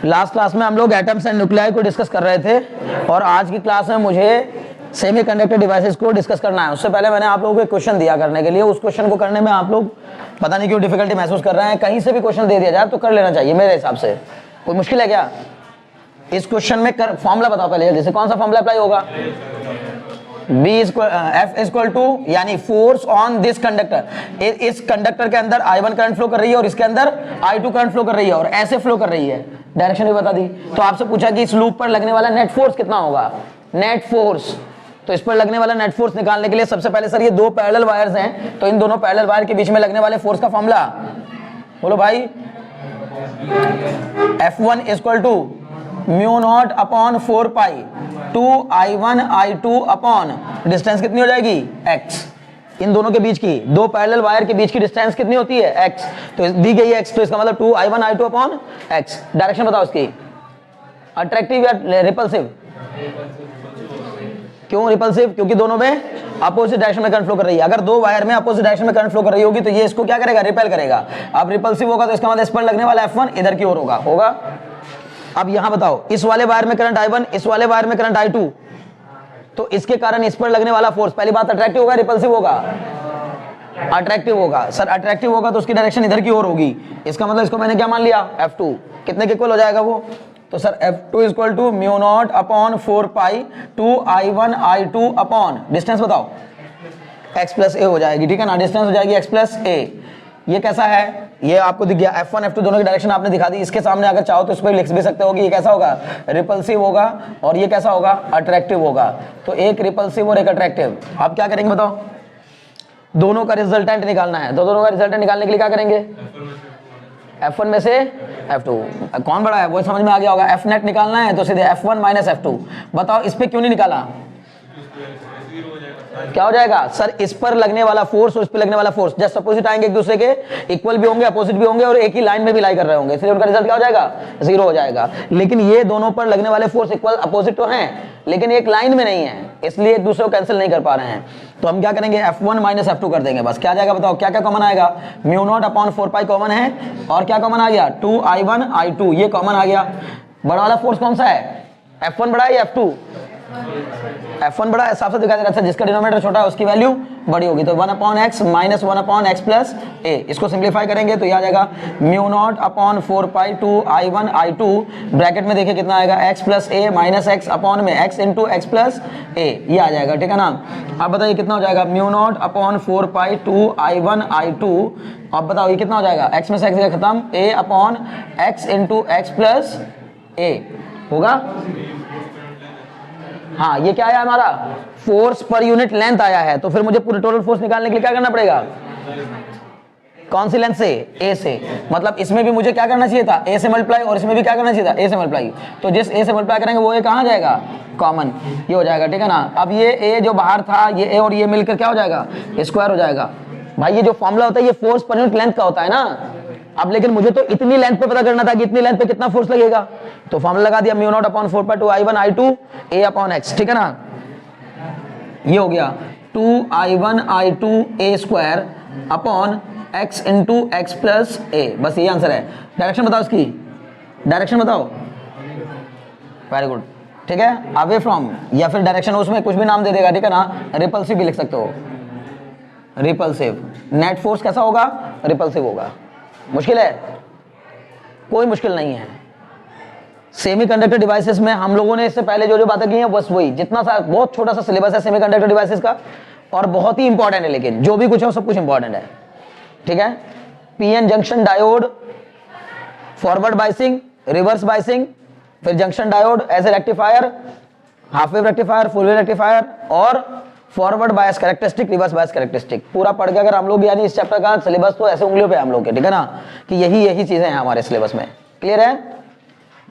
Last class में हम लोग एटम्स एंड न्यूक्लियाई को डिस्कस कर रहे थे और आज की क्लास में मुझे सेमीकंडक्टर डिवाइसेस को डिस्कस करना है। उससे पहले मैंने आप लोगों को एक क्वेश्चन दिया करने के लिए। उस क्वेश्चन को करने में आप लोग पता नहीं क्यों डिफिकल्टी महसूस कर रहे हैं। कहीं से भी क्वेश्चन दे दिया जाए तो कर लेना चाहिए मेरे हिसाब से। कोई मुश्किल है क्या इस क्वेश्चन में? फॉर्मूला बताओ पहले जल्दी से, कौन सा फॉर्मूला अप्लाई होगा? F इक्वल टू यानी फोर्स ऑन दिस कंडक्टर। इस कंडक्टर के अंदर I1 करंट फ्लो कर रही है और इसके अंदर I2 करंट फ्लो कर रही है और ऐसे फ्लो कर रही है। डायरेक्शन भी बता दी। तो आपसे पूछा कि इस लूप पर लगने वाला नेट फोर्स कितना होगा? Net force. तो इस पर लगने वाला नेट फोर्स निकालने के लिए सबसे पहले सर ये दो पैरेलल वायर्स हैं, तो इन दोनों पैरेलल वायर के बीच में लगने वाले फोर्स का फॉर्मूला बोलो भाई। F1 equal to mu not upon 4 pi 2 I1 I2 upon distance कितनी हो जाएगी? x। इन दोनों के बीच की, दो पैरेलल वायर के बीच की डिस्टेंस कितनी होती है? x। तो दी गई है x, तो इसका मतलब 2 I1 I2 upon x। Direction बताओ इसकी, अट्रैक्टिव या रिपल्सिव? क्यों रिपल्सिव? क्योंकि दोनों में अपोजिट डायरेक्शन में करंट फ्लो कर रही है। अगर दो वायर में अपोजिट डायरेक्शन में करंट फ्लो कर रही होगी तो ये इसको क्या करेगा? रिपेल करेगा। अब रिपल्सिव होगा तो इसका मतलब इस पर लगने वाला F1 इधर की ओर होगा। अब यहां बताओ, इस वाले वायर में करंट I1, इस वाले वायर में करंट I2, तो इसके कारण इस पर लगने वाला फोर्स पहली बात अट्रैक्टिव होगा, रिपल्सिव होगा? अट्रैक्टिव होगा। सर अट्रैक्टिव होगा तो उसकी डायरेक्शन इधर की ओर होगी। इसका मतलब इसको मैंने क्या मान लिया? F2। कितने के इक्वल हो जाएगा वो? तो sir F2 equal to mu not upon 4 pi 2 I1 I2 upon distance बताओ x प्लस ए हो जाएगी। ठीक है ना, डिस्टेंस हो जाएगी x प्लस ए। ये कैसा है? ये आपको दिख गया। F1 F2 दोनों की डायरेक्शन आपने दिखा दी। इसके सामने अगर चाहो तो इस पर लिख भी सकते हो कि ये कैसा होगा? रिपल्सिव होगा और ये कैसा होगा? अट्रैक्टिव होगा। तो एक रिपल्सिव और एक अट्रैक्टिव। आप क्या करेंगे बताओ? दोनों का रिजल्टेंट निकालना है। तो दोनों का रिजल्टेंट निकालने के लिए क्या करेंगे? F1 में से F2 कौन बड़ा है वो समझ में आ गया होगा। F नेट निकालना है तो सीधे F1 माइनस F2। बताओ इस पे क्यों नहीं निकाला? क्या हो जाएगा? सर इस पर लगने वाला फोर्स और इस पर लगने वाला फोर्स जस्ट अपोजिट आएंगे, एक दूसरे के इक्वल भी होंगे, अपोजिट भी होंगे और एक ही लाइन में भी लाई कर रहे होंगे, इसलिए उनका रिजल्ट क्या हो जाएगा? 0 हो जाएगा। लेकिन ये दोनों पर लगने वाले फोर्स इक्वल अपोजिट तो हैं लेकिन एक लाइन में नहीं है, इसलिए एक दूसरे को कैंसिल नहीं कर पा रहे हैं। तो हम क्या करेंगे? F1 माइनस F2 कर देंगे। बस क्या जाएगा बताओ? क्या क्या कॉमन आएगा? Mu naught upon 4 pi common है और क्या कॉमन आ गया? 2 I1 I2 ये कॉमन आ गया। बड़ा वाला फोर्स कौन सा है? F1 बड़ा है या F2? F1 बड़ा है, साफ साफ दिखाई दे रहा है। जिसका डिनोमिनेटर छोटा है उसकी वैल्यू बड़ी होगी। तो 1 upon x minus 1 upon x plus a. इसको सिंप्लीफाई करेंगे तो ये आ जाएगा mu not upon 4 pi 2 I1 I2 bracket में देखिए कितना आएगा? x plus a minus x upon में x into x plus a, ये आ जाएगा। ठीक है ना। अब बताइए कितना हो जाएगा? Mu not upon 4 pi 2 I1 I2। अब बताओ ये कितना हो जाएगा? x में से x खत्म, a upon x into x plus a होगा। हाँ ये क्या आया हमारा? फोर्स पर यूनिट लेंथ आया है। तो फिर मुझे पूरे टोटल फोर्स निकालने के लिए क्या करना पड़ेगा? कौन सी लेंथ से? ए से। मतलब इसमें भी मुझे क्या करना चाहिए था? ए से मल्टीप्लाई और इसमें भी क्या करना चाहिए था? ए से मल्टीप्लाई। तो जिस ए से मल्टीप्लाई करेंगे वो ए कहाँ जाएगा? कॉमन, ये हो जाएगा। ठीक है ना। अब ये ए जो बाहर था ये ए और ये मिलकर क्या हो जाएगा? स्क्वायर हो जाएगा। भाई ये जो फॉर्मूला होता है ये फोर्स पर यूनिट लेंथ का होता है ना। अब लेकिन मुझे तो इतनी लेंथ पे पता करना था कि इतनी लेंथ पे कितना फोर्स लगेगा, तो फॉर्मूला लगा दिया mu naught upon 4 pi 2 I1 I2 a upon x। ठीक है ना। ये हो गया 2 I1 I2 a square upon x into x plus a. बस ये आंसर है। डायरेक्शन बताओ इसकी, डायरेक्शन बताओ। Very good. ठीक है, अवे फ्रॉम या फिर डायरेक्शन उसमें कुछ भी नाम दे देगा। ठीक है ना। रिपल्सिव भी लिख सकते हो, रिपल्सिव। नेट फोर्स कैसा होगा? रिपल्सिव होगा। मुश्किल है? कोई मुश्किल नहीं है। सेमीकंडक्टर डिवाइसेस में हम लोगों ने इससे पहले जो जो बातें की हैं बस वही, जितना सा बहुत छोटा सा सिलेबस है सेमीकंडक्टर डिवाइसेस का और बहुत ही इंपॉर्टेंट है, लेकिन जो भी कुछ है वो सब कुछ इंपॉर्टेंट है। ठीक है। PN junction diode, forward biasing, reverse biasing, फिर junction diode as a rectifier, half wave rectifier, full wave rectifier और forward bias characteristic, reverse bias characteristic. पूरा पढ़ के अगर हम लोग यानी इस चैप्टर का सिलेबस तो ऐसे उंगलियों पे हम लोग के। ठीक है ना, कि यही चीजें हैं हमारे सिलेबस में। क्लियर है?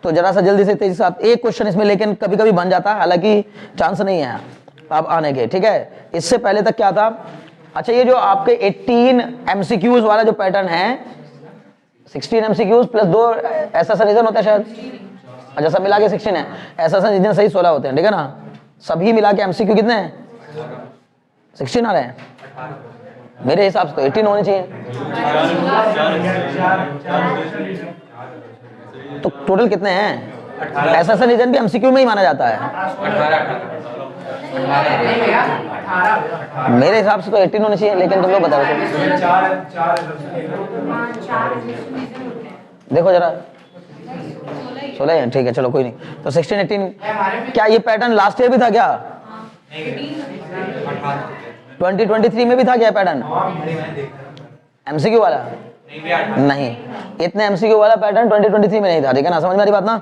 तो जरा सा जल्दी से तेजी से एक क्वेश्चन इसमें लेकिन कभी कभी बन जाता है, हालांकि चांस नहीं है अब आने के। ठीक है। इससे पहले तक क्या था? अच्छा ये जो आपके 18 MCQs वाला जो पैटर्न है, 16 MCQs प्लस 2 ऐसा रीजन होता है शायद। अच्छा सब मिला के 16 है, ऐसा रीजन सही 16 होते हैं। ठीक है ना। सभी मिला के MCQ कितने हैं? 16 आ रहे हैं मेरे हिसाब से। तो 18 होने चाहिए। तो टोटल कितने हैं? ऐसा रीजन भी एमसीक्यू में ही माना जाता है। मेरे हिसाब से तो 18 होने चाहिए, लेकिन तुम लोग बताओ। देखो जरा 16 है, ठीक है चलो कोई नहीं। तो 16 18 क्या ये पैटर्न लास्ट ईयर भी था क्या? 2023 में भी था क्या पैटर्न एमसीक्यू वाला? नहीं, इतने एमसीक्यू वाला पैटर्न 2023 में नहीं था, ठीक है ना, समझ में आ रही बात ना?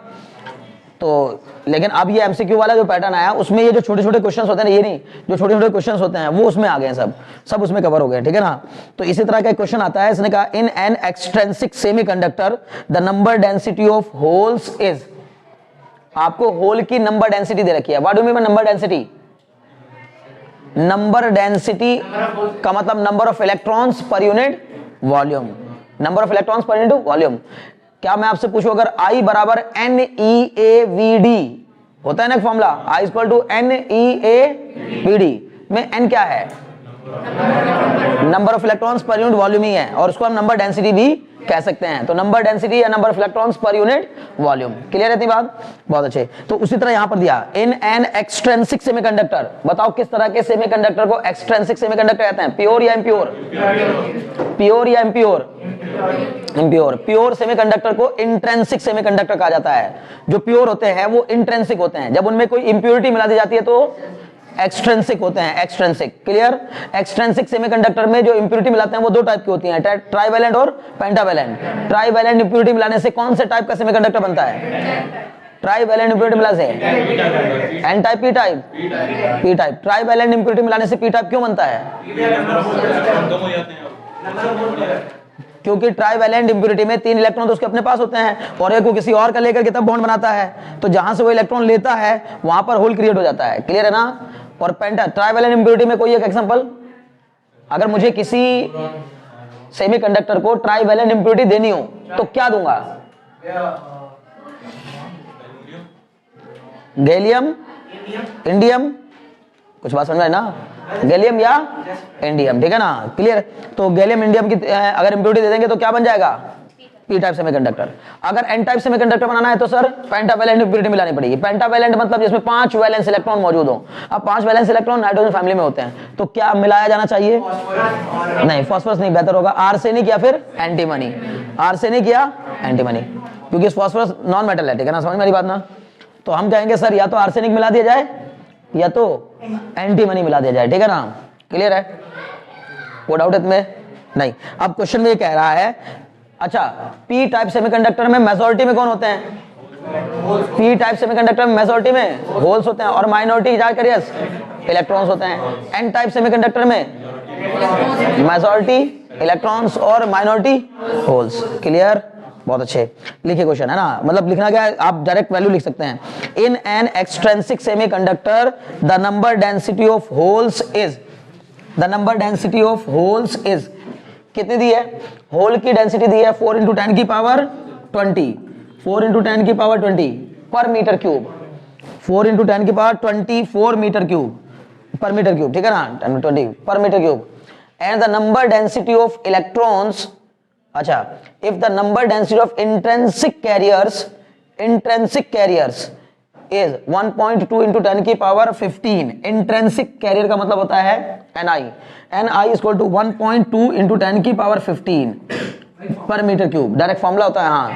तो लेकिन अब ये एमसीक्यू वाला जो पैटर्न आया उसमें ये जो छोटे छोटे क्वेश्चंस होते हैं ना, ये नहीं, जो छोटे छोटे क्वेश्चंस होते हैं वो उसमें आ गए हैं, सब उसमें कवर हो गए, ठीक है ना। तो इसी तरह का क्वेश्चन आता है, इसने कहा in an extrinsic semiconductor the number density of holes is. आपको होल की नंबर डेंसिटी दे रखी है। What do mean by number density? Number density का मतलब number of electrons per unit volume, number of electrons per unit volume. क्या मैं आपसे पूछूं अगर I बराबर NeAVD होता है ना formula, I equal to NeAVD में N क्या है? Number of electrons per unit volume ही है, और उसको हम नंबर डेंसिटी भी कह सकते हैं। तो नंबर डेंसिटी या number of electrons per unit volume. Clear है इतनी बात? बहुत अच्छे। तो उसी तरह यहां पर दिया इन एन एक्सट्रिंसिक सेमीकंडक्टर। बताओ किस तरह के सेमीकंडक्टर को एक्सट्रिंसिक सेमीकंडक्टर कहते हैं? प्योर या इम्प्योर? प्योर या इम्प्योर? इम्प्योर। प्योर सेमीकंडक्टर को इंट्रिंसिक सेमीकंडक्टर कहा जाता है। जो प्योर होते हैं वो इंट्रिंसिक होते हैं, जब उनमें कोई इंप्योरिटी मिला दी जाती है तो एक्सट्रिंसिक होते हैं, एक्सट्रिंसिक। क्लियर? एक्सट्रिंसिक सेमीकंडक्टर में जो इंप्योरिटी मिलाते हैं वो दो टाइप की होती हैं, ट्राइवैलेंट और पेंटावैलेंट। ट्राइवैलेंट इंप्योरिटी मिलाने से कौन से टाइप का सेमीकंडक्टर बनता है? ट्राइवैलेंट इंप्योरिटी मिलाने से N type, P type, P type. Trivalent impurity मिलाने से पी टाइप क्यों बनता है? क्योंकि ट्राइवैलेंट इंप्योरिटी में 3 इलेक्ट्रॉन तो उसके अपने पास होते हैं और एक को किसी और का लेकर के तब बॉन्ड बनाता है, तो जहां से वो इलेक्ट्रॉन लेता है वहां पर होल क्रिएट हो जाता है। क्लियर है ना? और पेंटा ट्राइवैलेंट इंप्योरिटी में कोई एक एग्जांपल, अगर मुझे किसी सेमीकंडक्टर को ट्राइवैलेंट इंप्योरिटी देनी हो तो क्या दूंगा? गैलियम, इंडियम, कुछ बात समझ में ना? गैलियम या इंडियम, ठीक है ना? क्लियर? तो गैलियम इंडियम की अगर इंप्योरिटी दे देंगे तो क्या बन जाएगा? P type semiconductor. अगर एन टाइप सेमीकंडक्टर बनाना है तो सर पेंटावैलेंट इंप्योरिटी मिलानी पड़ेगी। पेंटावैलेंट मतलब जिसमें 5 वैलेंस इलेक्ट्रॉन मौजूद हो। अब 5 वैलेंस इलेक्ट्रॉन नाइट्रोजन फैमिली में होते हैं, तो क्या मिलाया जाना चाहिए? नहीं, फास्फोरस नहीं, बेहतर होगा आर्सेनिक या फिर एंटीमनी। आर्सेनिक या एंटीमनी, क्योंकि फास्फोरस नॉन मेटल है, ठीक है ना? समझ मेरी बात ना? तो हम कहेंगे सर या तो आर्सेनिक मिला दिया जाए या तो एंटीमनी मिला दिया जाए, ठीक है ना? क्लियर है? कोई डाउट इसमें? नहीं। अब क्वेश्चन में ये कह रहा है, अच्छा पी टाइप सेमीकंडक्टर में मेजॉरिटी में कौन होते हैं? पी टाइप सेमीकंडक्टर में मेजॉरिटी में होल्स होते हैं और माइनॉरिटी चार्ज कैरियर्स इलेक्ट्रॉन्स होते हैं। एन टाइप सेमीकंडक्टर में मेजॉरिटी इलेक्ट्रॉन्स और माइनॉरिटी होल्स। क्लियर? बहुत अच्छे। लिखिए क्वेश्चन, है ना? मतलब लिखना क्या है, आप डायरेक्ट वैल्यू लिख सकते हैं। In an extrinsic semiconductor the number density of holes is, the number density of holes is कितनी दी है? होल की डेंसिटी दी है 4 × 10 की पावर 20, 4 × 10 की पावर 20 पर मीटर क्यूब, 4 × 10 की power 24 metre cube per metre cube, ठीक है ना? 20 per metre cube. And the number density of electrons, अच्छा if the number density of intrinsic carriers is 1.2 × 10 की पावर 15। इंट्रिंसिक कैरियर का मतलब होता है Ni इक्वल टू 1.2 × 10 की पावर 15 पर मीटर क्यूब। डायरेक्ट फॉर्मूला होता है, हाँ,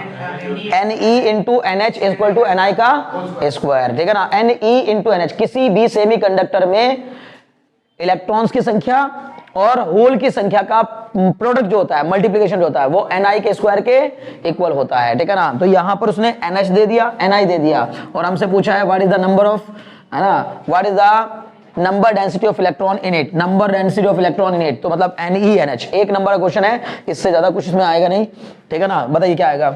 Ne × NH equal to Ni का स्क्वायर, ठीक है ना? Ne × NH, किसी भी सेमीकंडक्टर में इलेक्ट्रॉन्स की संख्या और होल की संख्या का प्रोडक्ट जो होता है, मल्टीप्लिकेशन जो होता है, वो Ni के स्क्वायर के इक्वल होता है, ठीक है ना? तो यहां पर उसने NH दे दिया, Ni दे दिया, और हमसे पूछा है what is the number of, है ना, what is the number density of electron in it, number density of electron in it, तो मतलब NeNH। एक नंबर का क्वेश्चन है, इससे ज्यादा कुछ इसमें आएगा नहीं, ठीक है ना? बताइए क्या आएगा?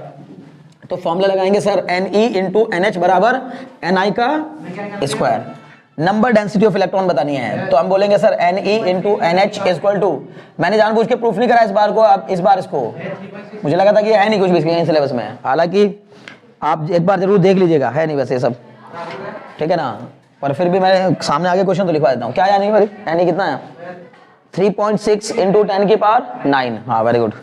तो फॉर्मूला लगाएंगे सर Ne × NH बराबर Ni का square. Number density of electron बतानी है तो हम बोलेंगे sir Ne × NH equal to, मैंने जानबूझ के प्रूफ नहीं करा इस बार को, अब इस बार इसको, मुझे लगा था कि है नहीं कुछ भी इसके सिलेबस में, हालांकि आप एक बार जरूर देख लीजिएगा, है नहीं वैसे सब, ठीक है ना? पर फिर भी मैं सामने आगे क्वेश्चन तो लिखवा देता हूँ। क्या है नहीं भाई? यानी कितना है? 3.6 × 10 की पावर 9। हाँ वेरी गुड।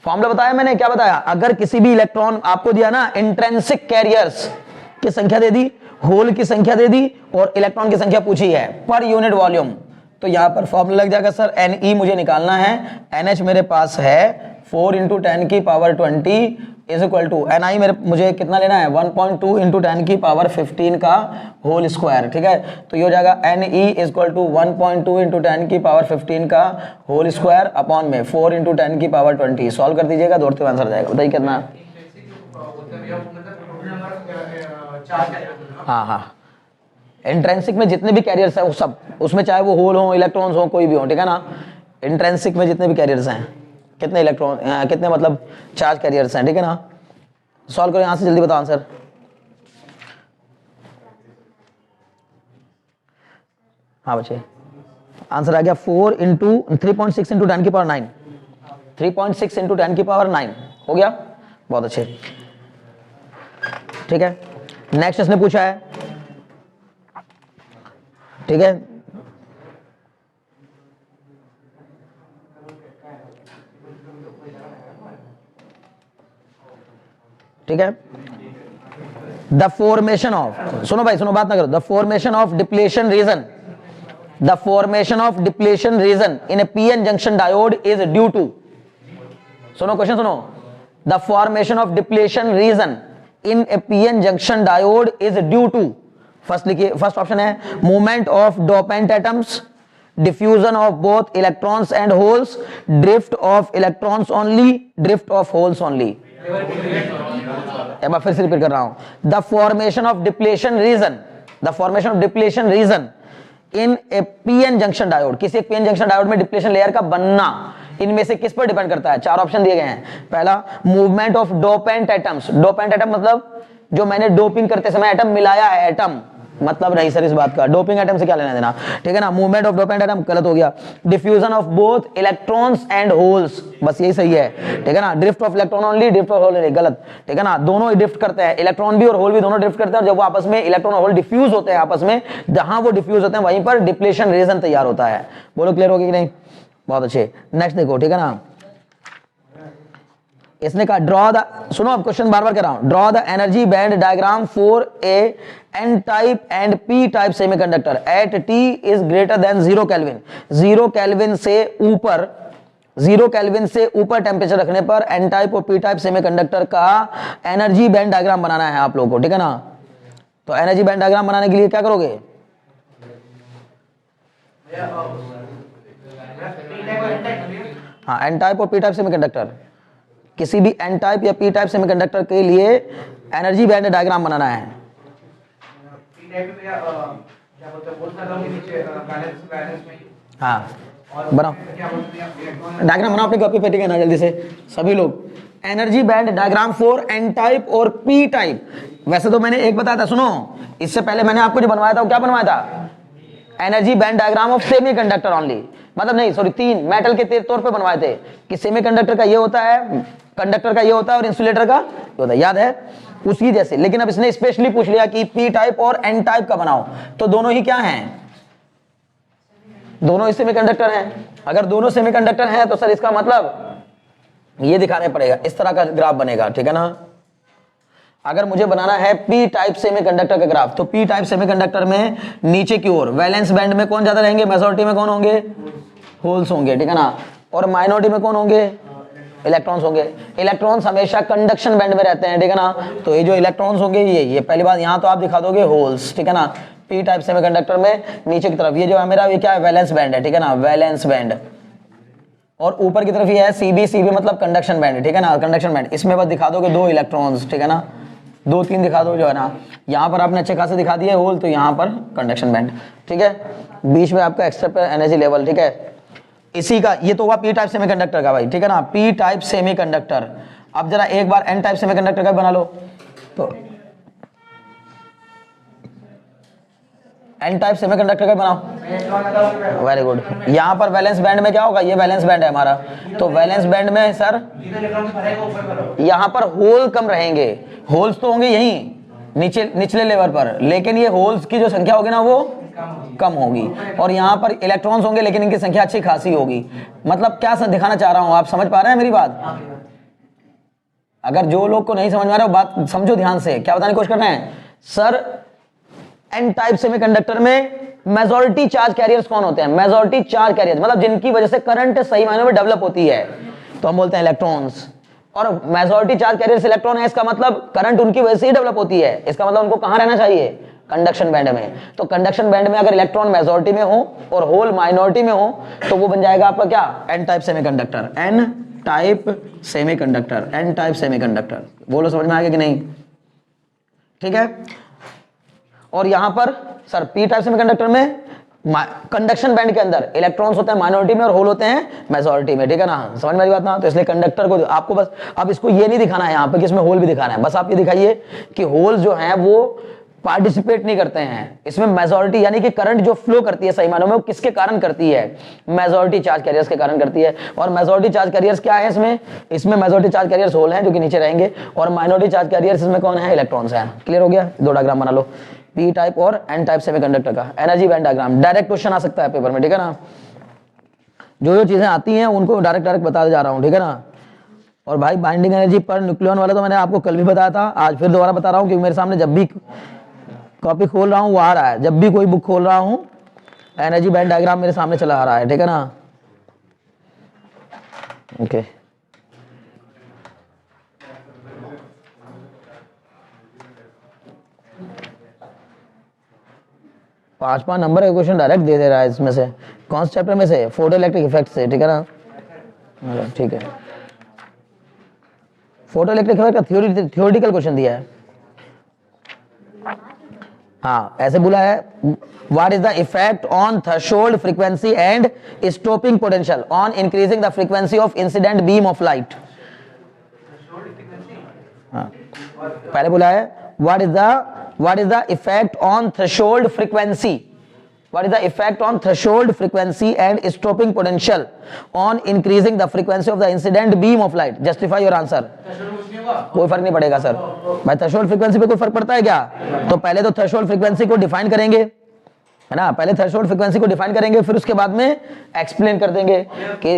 फॉर्मूला बताया मैंने, क्या बताया? अगर किसी भी इलेक्ट्रॉन आपको दिया ना, इंट्रिंसिक कैरियर्स की संख्या दे दी, होल की संख्या दे दी और इलेक्ट्रॉन की संख्या पूछी है पर यूनिट वॉल्यूम, तो यहां पर फॉर्मूला लग जाएगा सर Ne मुझे निकालना है, NH मेरे पास है 4 × 10 की power 20 is equal to Ni मेरे मुझे कितना लेना है 1.2 × 10 की पावर 15 का होल स्क्वायर, ठीक है। तो ये हो जाएगा Ne इज इक्वल टू 1.2 × 10 की पावर 15 का होल स्क्वायर अपॉन में 4 × 10 की पावर 20। सॉल्व कर दीजिएगा, दौड़ते हुए आंसर जाएगा। बताइए कितना? हाँ हाँ, इंट्रिंसिक में जितने भी कैरियर्स हैं वो सब, उसमें चाहे वो होल हो, इलेक्ट्रॉन्स हो, कोई भी हो, ठीक है ना। इंट्रिंसिक में जितने भी कैरियर्स हैं, कितने इलेक्ट्रॉन, कितने मतलब चार्ज कैरियर्स हैं, ठीक है ना। सॉल्व करो यहां से, जल्दी बताओ आंसर। हाँ बच्चे, आंसर आ गया 3.6 × 10 की पावर 9, 3.6 × 10 की पावर 9 हो गया। बहुत अच्छे, ठीक है। नेक्स्ट इसने पूछा है, ठीक है, ठीक है। द फॉर्मेशन ऑफ, सुनो भाई सुनो, बात ना करो। The formation of depletion region, the formation of depletion region in a PN junction diode is due to, सुनो क्वेश्चन सुनो। The formation of depletion region in a PN junction diode is due to, first लिखिए, first option है movement of dopant atoms, diffusion of both electrons and holes, drift of electrons only, drift of holes only. एक बार फिर से repeat कर रहा हूं। The formation of depletion region, the formation of depletion region in a PN junction diode, किसी एक PN junction diode में डिप्लेशन लेयर का बनना इनमें से किस पर डिपेंड करता है? चार ऑप्शन दिए गए हैं। पहला movement of dopant atoms, dopant atom मतलब जो मैंने डोपिंग करते समय एटम मिलाया है, एटम मतलब नहीं सर इस बात का, डोपिंग एटम से क्या लेना देना, ठीक है ना। मूवमेंट ऑफ डोपेंट एटम गलत हो गया। Diffusion of both electrons and holes, बस यही सही है, ठीक है ना। Drift of electron only, drift of hole गलत, ठीक है ना। दोनों ही ड्रिफ्ट करते हैं, इलेक्ट्रॉन भी और होल भी दोनों ड्रिफ्ट करते हैं। जब वो आपस में इलेक्ट्रॉन और होल डिफ्यूज होते हैं आपस में, जहां वो डिफ्यूज होते हैं वहीं पर डिप्लेशन रीजन तैयार होता है। बोलो क्लियर होगी कि नहीं? बहुत अच्छे। नेक्स्ट देखो, ठीक है ना। इसने कहा ड्रॉ द, सुनो अब क्वेश्चन बार बार कह रहा हूं, draw the energy band diagram for a N type and P type semiconductor at T is greater than 0 kelvin. 0 kelvin से ऊपर, 0 केल्विन से ऊपर टेम्परेचर रखने पर एन टाइप और पी टाइप सेमीकंडक्टर का एनर्जी बैंड डायग्राम बनाना है आप लोगों को, ठीक है ना। तो एनर्जी बैंड डायग्राम बनाने के लिए क्या करोगे? हाँ, एन टाइप और पी टाइप सेमीकंडक्टर, किसी भी एन टाइप या पी टाइप सेमीकंडक्टर के लिए एनर्जी बैंड डायग्राम बनाना है। हाँ बनाओ, डायग्राम बनाओ अपनी कॉपी पे, ठीक है ना, जल्दी से सभी लोग। Energy band diagram for N type और पी टाइप। वैसे तो मैंने एक बताया था, सुनो, इससे पहले मैंने आपको जो बनवाया था वो क्या बनवाया था? Energy band diagram of semiconductor only, मतलब नहीं सॉरी 3 मेटल के तौर पे बनवाए थे कि सेमीकंडक्टर का ये होता है, कंडक्टर का ये होता है और इंसुलेटर का ये होता है, याद है उसकी जैसे। लेकिन अब इसने स्पेशली पूछ लिया कि पी टाइप और एन टाइप का बनाओ, तो दोनों ही क्या हैं? दोनों ही सेमीकंडक्टर हैं। अगर दोनों सेमीकंडक्टर हैं तो सर इसका मतलब ये दिखाने पड़ेगा, इस तरह का ग्राफ बनेगा, ठीक है ना। अगर मुझे बनाना है पी टाइप सेमीकंडक्टर का ग्राफ, तो पी टाइप सेमीकंडक्टर में नीचे की ओर वैलेंस बैंड में कौन ज्यादा रहेंगे? मेजॉरिटी में कौन होंगे? होल्स होंगे, ठीक है ना। और माइनॉरिटी में कौन होंगे? इलेक्ट्रॉन्स होंगे। इलेक्ट्रॉन्स हमेशा कंडक्शन बैंड में रहते हैं, ठीक है ना। तो ये जो इलेक्ट्रॉन्स होंगे ये पहली बात, यहाँ तो आप दिखा दोगे होल्स, ठीक है ना। पी टाइप सेमीकंडक्टर में नीचे की तरफ ये जो है मेरा, ये क्या है? वैलेंस बैंड है, ठीक है ना, वैलेंस बैंड। और ऊपर की तरफ ये है सीबी, सीबी मतलब कंडक्शन बैंड, ठीक है ना, कंडक्शन बैंड। इसमें बस दिखा दोगे 2 इलेक्ट्रॉन्स, ठीक है ना, 2-3 दिखा दो जो है ना। यहाँ पर आपने अच्छे खासे दिखा दिए होल, तो यहाँ पर कंडक्शन बैंड, ठीक है। बीच में आपका एक्स्ट्रा एनर्जी लेवल, ठीक है। इसी का ये तो हुआ पी टाइप सेमीकंडक्टर का भाई, ठीक है ना, पी टाइप सेमीकंडक्टर। अब जरा एक बार एन टाइप सेमीकंडक्टर का बना लो, तो एन टाइप सेमीकंडक्टर का बनाओ, वेरी गुड। यहाँ पर वैलेंस बैंड में क्या होगा? ये वैलेंस बैंड है हमारा, तो वैलेंस बैंड में सर यहाँ पर होल कम रहेंगे। होल्स तो होंगे यहीं निचले लेवल पर, लेकिन ये होल्स की जो संख्या होगी ना वो कम होगी। और यहाँ पर इलेक्ट्रॉन्स होंगे लेकिन इनकी संख्या अच्छी खासी होगी। मतलब क्या दिखाना चाह रहा हूँ, आप समझ पा रहे हैं मेरी बात? अगर जो लोग को नहीं समझ में आ रहा है वो बात समझो ध्यान से, क्या बताने की कोशिश कर रहे हैं सर। एन टाइप सेमीकंडक्टर में मेजॉरिटी चार्ज कैरियर्स कौन होते हैं? मेजॉरिटी चार्ज कैरियर्स मतलब जिनकी वजह से करंट सही मायनों में डेवलप होती है, तो हम बोलते हैं इलेक्ट्रॉन्स। और मेजॉरिटी चार्ज कैरियर्स इलेक्ट्रॉन है, इसका मतलब करंट उनकी वजह से ही डेवलप होती है, इसका मतलब उनको कहां रहना चाहिए? कंडक्शन बैंड में। तो कंडक्शन बैंड में अगर इलेक्ट्रॉन मेजॉरिटी में हो और होल माइनॉरिटी में हो तो वो बन जाएगा आपका क्या? N type semiconductor. N type semiconductor, N type semiconductor. बोलो समझ में आ गया कि नहीं? ठीक है। और यहां पर सर पी टाइप सेमीकंडक्टर में कंडक्शन बैंड के अंदर इलेक्ट्रॉन्स होते हैं माइनॉरिटी में और होल होते हैं मेजॉरिटी में, ठीक है ना? समझ में आ रही बात ना? तो इसलिए कंडक्टर को आपको बस अब इसको ये नहीं दिखाना है यहाँ पे कि इसमें होल भी दिखाना है, बस आप ये दिखाइए कि होल जो है वो पार्टिसिपेट नहीं करते हैं इसमें। मेजॉरिटी यानी कि करंट जो फ्लो करती है सही मानों में वो किसके कारण करती है? मेजॉरिटी चार्ज कैरियर्स के कारण करती है। और मेजॉरिटी चार्ज कैरियर्स क्या है इसमें? इसमें मेजॉरिटी चार्ज कैरियर्स होल हैं जो कि नीचे रहेंगे, और माइनॉरिटी चार्ज कैरियर्स इसमें कौन है? इलेक्ट्रॉन्स हैं। क्लियर हो गया? दो डायग्राम बना लो, पी टाइप और एन टाइप सेमीकंडक्टर का energy band diagram. Direct question आ सकता है पेपर में, ठीक है ना? जो जो चीजें आती हैं उनको डायरेक्ट बता जा रहा हूँ, ठीक है ना? और भाई बाइंडिंग एनर्जी पर न्यूक्लियन वाला तो मैंने आपको कल भी बताया था, आज फिर दोबारा बता रहा हूँ क्योंकि मेरे सामने जब भी कॉपी खोल रहा हूँ वो आ रहा है, जब भी कोई बुक खोल रहा हूँ एनर्जी बैंड डायग्राम मेरे सामने चला आ रहा है, ठीक है ना? ओके। पांच नंबर का क्वेश्चन डायरेक्ट दे रहा है इसमें से। कौन से चैप्टर में से? फोटो इलेक्ट्रिक इफेक्ट से, ठीक है ना? ठीक है। फोटो इलेक्ट्रिक इफेक्ट का थ्योरेटिकल क्वेश्चन दिया है। हाँ ऐसे बोला है, what is the effect on threshold frequency and stopping potential on increasing the frequency of incident beam of light. हाँ पहले बोला है what is the effect on threshold frequency, what is the effect on threshold frequency and stopping potential on increasing the frequency of the incident beam of light? Justify your answer। कोई फर्क नहीं पड़ेगा sir. भाई threshold frequency पे कोई फर्क पड़ता है क्या? तो पहले तो थ्रेशोल्ड फ्रीक्वेंसी को डिफाइन करेंगे, है ना? पहले थ्रेशोल्ड फ्रीक्वेंसी को डिफाइन करेंगे, फिर उसके बाद में एक्सप्लेन कर देंगे कि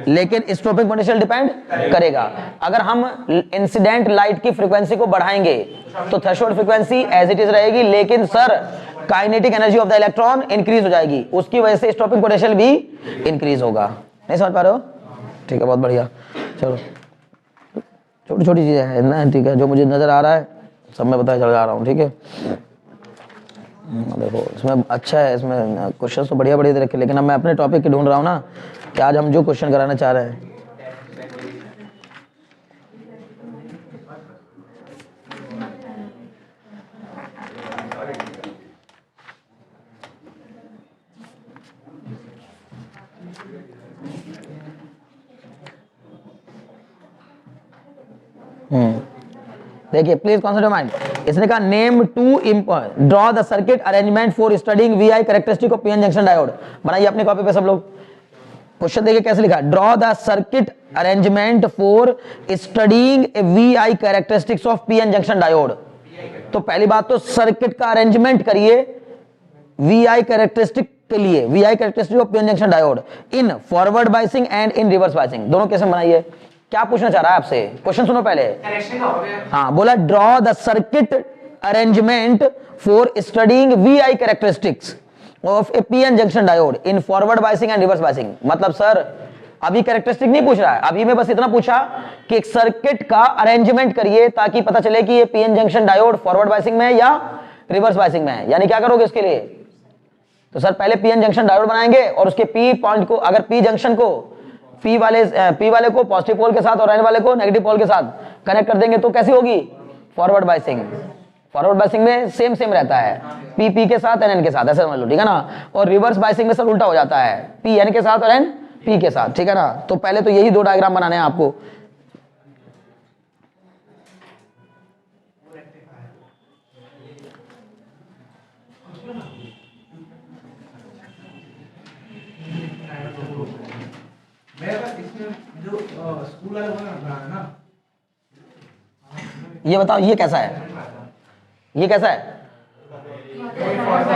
लेकिन स्टॉपिंग पोटेंशियल डिपेंड करेगा। अगर हम इंसिडेंट लाइट की फ्रीक्वेंसी को बढ़ाएंगे तो threshold frequency as it is रहेगी, लेकिन sir kinetic energy of the electron increase हो जाएगी, उसकी वजह से स्टॉपिंग पोटेंशियल भी इंक्रीज होगा। नहीं समझ पा रहे हो? ठीक है, बहुत बढ़िया। चलो छोटी छोटी चीजें हैं ना, ठीक है, जो मुझे नजर आ रहा है सब मैं बताया चल जा रहा हूँ, ठीक है? देखो इसमें अच्छा है, इसमें क्वेश्चन तो बढ़िया बढ़िया रखे, लेकिन अब मैं अपने टॉपिक की ढूंढ रहा हूँ ना कि आज हम जो क्वेश्चन कराना चाह रहे हैं। देखिए प्लीज कॉन्सेंट्रेट माइंड। इसने कहा name to draw the circuit arrangement for studying VI characteristic of PN junction diode. बनाइए अपनी कॉपी पे सब लोग। क्वेश्चन देखिए कैसे लिखा, draw the circuit arrangement for studying VI characteristics of PN junction diode. तो पहली बात तो सर्किट का अरेंजमेंट करिए वीआई कैरेक्टरिस्टिक के लिए, VI characteristic of PN junction diode in forward biasing and in reverse biasing. दोनों कैसे बनाइए? क्या पूछना चाह रहा है आपसे? क्वेश्चन सुनो पहले। हाँ बोला draw the circuit arrangement for studying VI characteristics of A PN junction diode in forward biasing and reverse biasing. मतलब सर अभी कैरेक्टरिस्टिक नहीं पूछ रहा है, अभी मैं बस इतना पूछा कि एक सर्किट का अरेंजमेंट करिए ताकि पता चले कि ये PN junction diode forward biasing में है या रिवर्स बायसिंग में है। यानी क्या करोगे इसके लिए? तो सर पहले पीएन जंक्शन डायोड बनाएंगे और उसके पी पॉइंट को, अगर पी जंक्शन को पी वाले को पॉजिटिव पोल के साथ और एन वाले को नेगेटिव पोल के साथ कनेक्ट कर देंगे तो कैसी होगी? Forward biasing. फॉरवर्ड बायसिंग में सेम रहता है, पी के साथ एन के साथ, ऐसे समझ लो, ठीक है ना? और रिवर्स बायसिंग में सर उल्टा हो जाता है, पी एन के साथ और एन पी के साथ, ठीक है ना? तो पहले तो यही दो डायग्राम बनाने हैं आपको। ये बताओ ये कैसा है? ये कैसा है?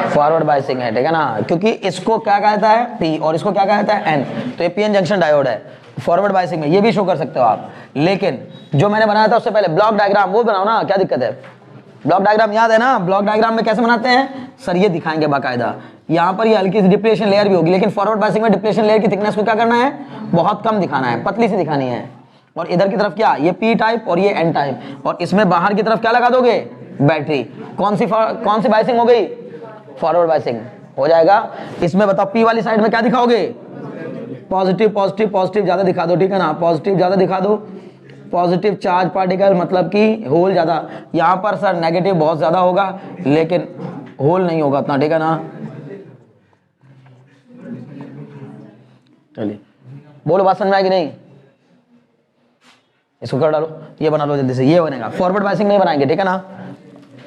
फॉरवर्ड बायसिंग है, ठीक है ना? क्योंकि इसको क्या कहता है? पी, और इसको क्या कहता है? एन। तो ये पीएन जंक्शन डायोड है, फॉरवर्ड बायसिंग में। ये भी शो कर सकते हो आप लेकिन जो मैंने बनाया था उससे पहले ब्लॉक डायग्राम वो बनाओ ना, क्या दिक्कत है? ब्लॉक डायग्राम याद है ना? ब्लॉक डायग्राम में कैसे बनाते हैं सर, ये दिखाएंगे बाकायदा। यहाँ पर ये हल्की सी डिप्लेशन लेयर भी होगी, लेकिन फॉरवर्ड बायसिंग में डिप्लेशन लेयर की थिकनेस को क्या करना है, बहुत कम दिखाना है, पतली सी दिखानी है। और इधर की तरफ क्या, ये पी टाइप और ये एन टाइप, और इसमें बाहर की तरफ क्या लगा दोगे, बैटरी। कौन सी बायसिंग हो गई, फॉरवर्ड बायसिंग हो जाएगा। इसमें बताओ पी वाली साइड में क्या दिखाओगे, पॉजिटिव पॉजिटिव पॉजिटिव ज्यादा दिखा दो, ठीक है ना, पॉजिटिव ज्यादा दिखा दो, पॉजिटिव चार्ज पार्टिकल मतलब कि होल ज्यादा। यहाँ पर सर नेगेटिव बहुत ज्यादा होगा लेकिन होल नहीं होगा उतना, ठीक है ना। चलिए बोलो, बात समझ में आएगी नहीं? इसको कर डालो, ये बना लो जल्दी से, ये बनेगा। फॉरवर्ड बायसिंग नहीं बनाएंगे, ठीक है ना,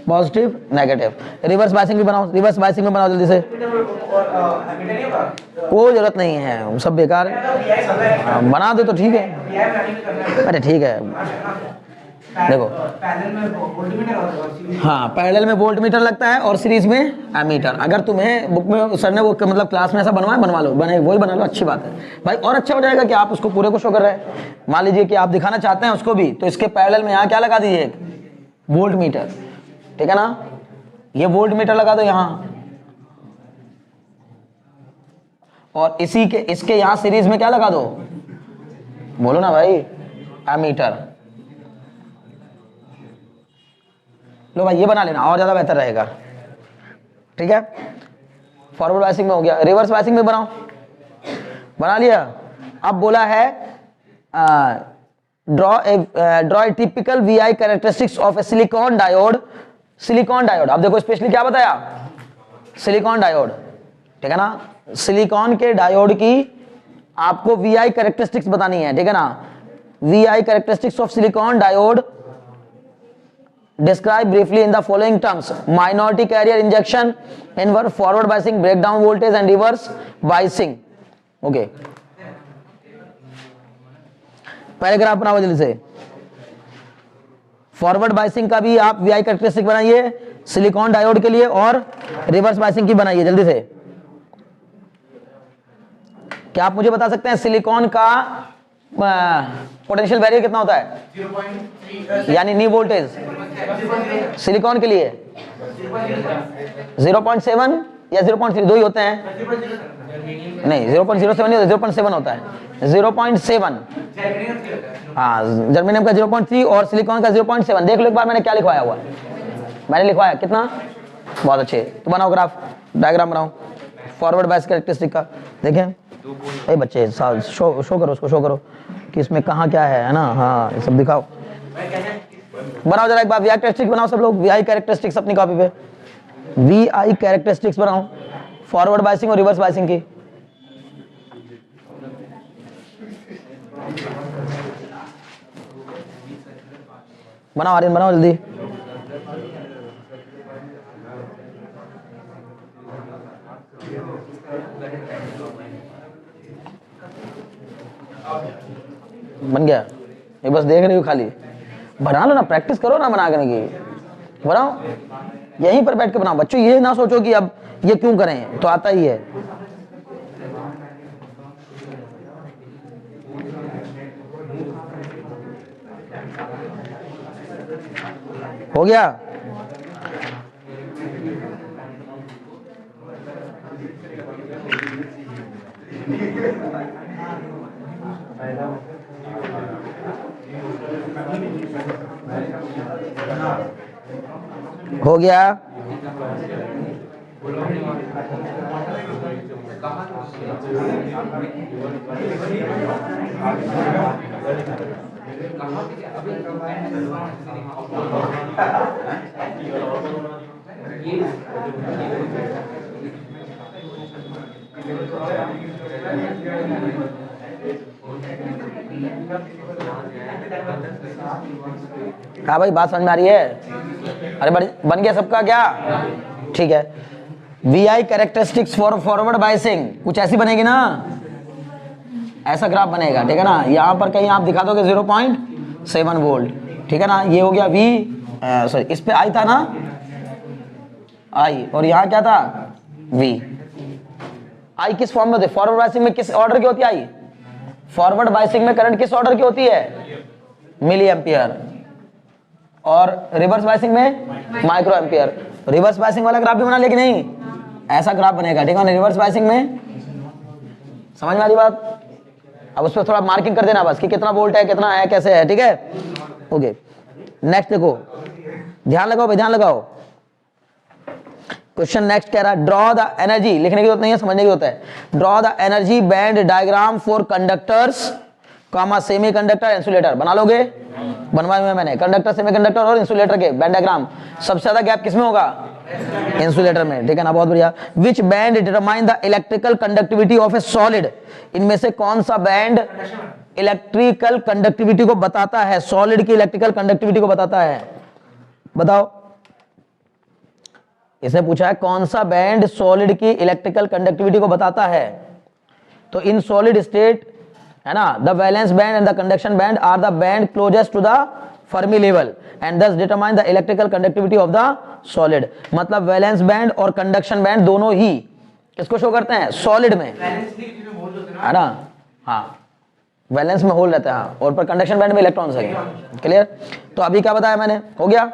पॉजिटिव नेगेटिव। रिवर्स बायसिंग भी बनाओ, रिवर्स बायसिंग में बनाओ जल्दी से। कोई जरूरत नहीं है, वो सब बेकार है, बना दो तो ठीक है। अरे ठीक है, देखो हाँ पैरेलल में वोल्ट मीटर लगता है और सीरीज में एमीटर। अगर तुम्हें बुक में सर ने वो मतलब क्लास में ऐसा बनवाया, बनवा लो, बने वही बना लो, अच्छी बात है भाई। और अच्छा हो जाएगा कि आप उसको पूरे को शो कर रहे हैं। मान लीजिए कि आप दिखाना चाहते हैं उसको भी, तो इसके पैरेलल में यहाँ क्या लगा दीजिए, वोल्ट मीटर, ठीक है ना, ये वोल्ट मीटर लगा दो यहाँ। और इसी के इसके यहाँ सीरीज में क्या लगा दो, बोलो ना भाई, एमीटर। लो भाई ये बना लेना, और ज्यादा बेहतर रहेगा, ठीक है। फॉरवर्ड बायसिंग में हो गया, रिवर्स बायसिंग में बनाओ, बना लिया। अब बोला है draw a typical VI characteristics of A silicon diode. Silicon diode, अब देखो स्पेशली क्या बताया, सिलिकॉन डायोड, ठीक है ना। सिलिकॉन के डायोड की आपको वीआई कैरेक्टरिस्टिक्स बतानी है, ठीक है ना। VI characteristics of silicon diode describe briefly in the following terms: minority carrier injection, inverse forward biasing, breakdown voltage and reverse biasing। Okay, paragraph बनाओ जल्दी से। फॉरवर्ड बायसिंग का भी आप वीआई कैरेक्टरिस्टिक बनाइए सिलिकॉन डायोड के लिए, और रिवर्स बायसिंग की बनाइए जल्दी से। क्या आप मुझे बता सकते हैं सिलिकॉन का पोटेंशियल बैरियर कितना होता है, 0.3 यानी नी वोल्टेज सिलिकॉन के लिए 0.7 या 0.3, दो ही होते हैं। नहीं 0.07 नहीं, 0.7 होता है, 0.7। हाँ जर्मेनियम का 0.3 और सिलिकॉन का 0.7। देख लो एक बार मैंने क्या लिखवाया हुआ है, मैंने लिखवाया कितना, बहुत अच्छे। तो बनाओ ग्राफ, डायग्राम बनाओ फॉरवर्ड बायस कैरेक्टरिस्टिक का। देखें ए बच्चे, शो करो उसको, शो करो कि इसमें कहाँ क्या है ना। हाँ ये सब दिखाओ, बनाओ जरा एक बार वीआई कैरेक्टरिस्टिक्स बनाओ सब लोग, वीआई कैरेक्टरिस्टिक्स अपनी कॉपी पे वीआई कैरेक्टरिस्टिक्स बनाओ, फॉरवर्ड बायसिंग और रिवर्स बायसिंग की। बनाओ आर्यन, बनाओ जल्दी। बन गया, ये बस देख रही हो खाली, बना लो ना, प्रैक्टिस करो ना बनाने की, बनाओ यहीं पर बैठ के बनाओ बच्चों। ये ना सोचो कि अब ये क्यों करें, तो आता ही है। हो गया, हो गया। हाँ भाई बात समझ में आ रही है? अरे बन गया सबका क्या? ठीक है। VI characteristics for forward biasing कुछ ऐसी बनेगी ना, ऐसा ग्राफ बनेगा, ठीक है ना। यहाँ पर कहीं आप दिखा दोगे 0.7 वोल्ट, ठीक है ना। ये हो गया वी, सॉरी इस पे आई था ना, आई, और यहाँ क्या था वी। आई किस फॉर्म में होती है? फॉरवर्ड बायसिंग में किस ऑर्डर की होती है आई? फॉरवर्ड बायसिंग में करंट किस ऑर्डर की होती है? मिली एम्पियर, और रिवर्स बायसिंग में माइक्रो एम्पियर। रिवर्स बायसिंग वाला ग्राफ भी बना लेकिन नहीं, ऐसा ग्राफ बनेगा, ठीक है ना, रिवर्स बायसिंग में। समझ में आ रही बात? अब उस पर थोड़ा मार्किंग कर देना बस कि कितना वोल्ट है, कितना है, कैसे है, ठीक है। ओके, नेक्स्ट देखो, ध्यान लगाओ भाई, ध्यान लगाओ। क्वेश्चन नेक्स्ट कह रहा है ड्रॉ द एनर्जी, लिखने की जरूरत नहीं है, समझने की जरूरत है। Draw the energy band diagram for conductors comma semiconductor insulator. बना लोगे? बनवाए हुए मैंने, कंडक्टर, सेमीकंडक्टर और इंसुलेटर के बैंड डायग्राम। सबसे ज्यादा गैप किसमें होगा? इंसुलेटर में, ठीक है ना, बहुत बढ़िया। Which band determine the electrical conductivity of a solid, इनमें से कौन सा बैंड इलेक्ट्रिकल कंडक्टिविटी को बताता है, सॉलिड की इलेक्ट्रिकल कंडक्टिविटी को बताता है? बताओ, इसने पूछा है कौन सा बैंड सॉलिड की इलेक्ट्रिकल कंडक्टिविटी को बताता है। तो इन सॉलिड स्टेट, है ना, the valence band and the conduction band are the band closest to the Fermi level and thus determine the electrical conductivity of the solid. मतलब valence band और conduction band दोनों ही किसको show करते हैं? Solid में, है ना, हाँ, वैलेंस में होल रहता है, और पर कंडक्शन बैंड में इलेक्ट्रॉन्स है। क्लियर? तो अभी क्या बताया मैंने, हो गया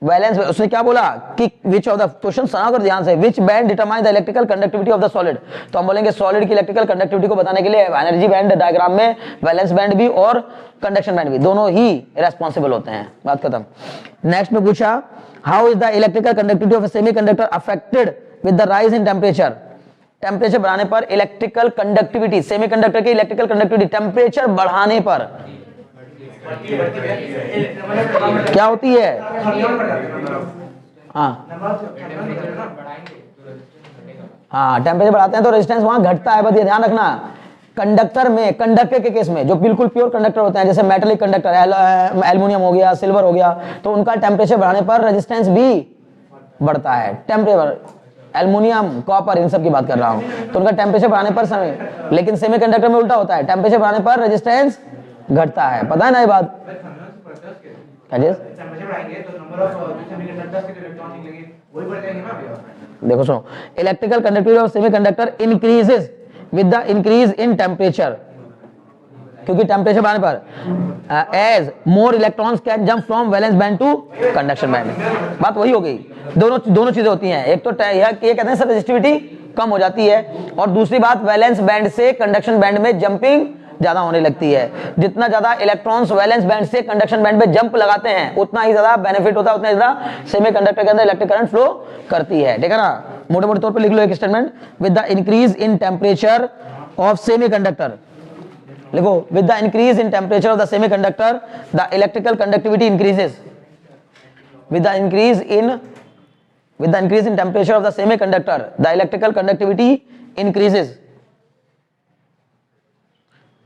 वैलेंस। उसने क्या बोला कि विच ऑफ द, क्वेश्चन सुना कर ध्यान से, which band determine the electrical conductivity of the solid. तो हम बोलेंगे सॉलिड की इलेक्ट्रिकल कंडक्टिविटी को बताने के लिए एनर्जी बैंड डायग्राम में वैलेंस बैंड भी और कंडक्शन बैंड भी दोनों ही रेस्पॉन्सिबल होते हैं। बात खत्म। नेक्स्ट में पूछा how is the electrical conductivity of A semiconductor affected with the rise in temperature. Temperature बढ़ाने पर इलेक्ट्रिकल कंडक्टिविटी, सेमीकंडक्टर की इलेक्ट्रिकल कंडक्टिविटी टेम्परेचर बढ़ाने पर क्या होती है? हाँ हाँ, टेम्परेचर बढ़ाते हैं तो रेजिस्टेंस वहां घटता है। बस ये ध्यान रखना, कंडक्टर में, कंडक्टर के केस में जो बिल्कुल प्योर कंडक्टर होते हैं, जैसे मेटेलिक कंडक्टर, एल्युमिनियम हो गया, सिल्वर हो गया, तो उनका टेम्परेचर बढ़ाने पर रेजिस्टेंस भी बढ़ता है। टेम्परेचर, एल्युमिनियम, कॉपर, इन सब की बात कर रहा हूं, तो उनका टेम्परेचर बढ़ाने पर समय, लेकिन सेमीकंडक्टर में उल्टा होता है, टेम्परेचर बढ़ाने पर रेजिस्टेंस घटता है। पता है ना ये बात? देखो सुनो, electrical conductivity of semiconductor increases with the increase in temperature, क्योंकि टेम्परेचर बढ़ाने पर as more electrons can jump from valence band to conduction band. बात वही हो गई, दोनों चीजें होती हैं। एक तो ये कहते हैं सर रेजिस्टिविटी कम हो जाती है, और दूसरी बात वैलेंस बैंड से कंडक्शन बैंड में जंपिंग ज्यादा होने लगती है। जितना ज्यादा इलेक्ट्रॉन्स वैलेंस बैंड से कंडक्शन बैंड में जंप लगाते हैं उतना ही ज्यादा बेनिफिट होता है, उतना ज्यादा सेमीकंडक्टर के अंदर इलेक्ट्रिक करंट फ्लो करती है। ठीक है ना, मोटे मोटे तौर पे लिख लो एक statement, with the increase in temperature of semiconductor, लिखो, with the increase in temperature of the semiconductor the electrical conductivity increases. With the increase in temperature of the semiconductor the electrical conductivity increases.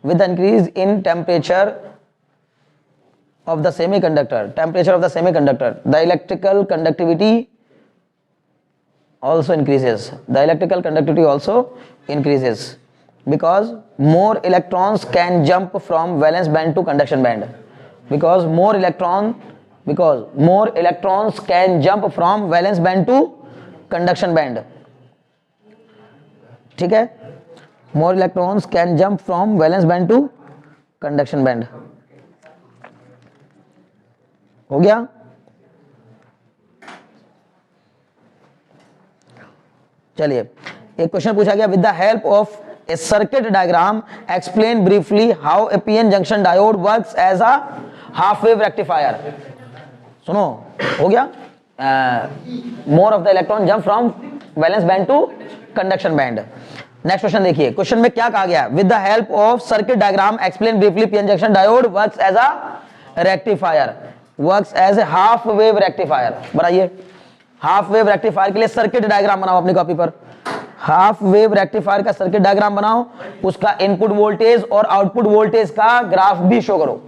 With the increase in temperature of the semiconductor, the electrical conductivity also increases. The electrical conductivity also increases because more electrons can jump from valence band to conduction band. Because more electrons can jump from valence band to conduction band. ठीक है, more electrons can jump from valence band to conduction band. हो गया? चलिए, एक question पूछा गया, with the help of a circuit diagram explain briefly how a PN junction diode works as a half wave rectifier. सुनो, हो गया, more of the electron jump from valence band to conduction band. Next question देखिए, question में क्या कहा गया, with the help of circuit diagram explain briefly PN junction diode works as a rectifier, works as a half wave rectifier. बनाइए, half wave rectifier के लिए circuit diagram बनाओ अपनी कॉपी पर. हाफ वेव रेक्टिफायर का सर्किट डायग्राम बनाओ, उसका input voltage और आउटपुट वोल्टेज का ग्राफ भी शो करो.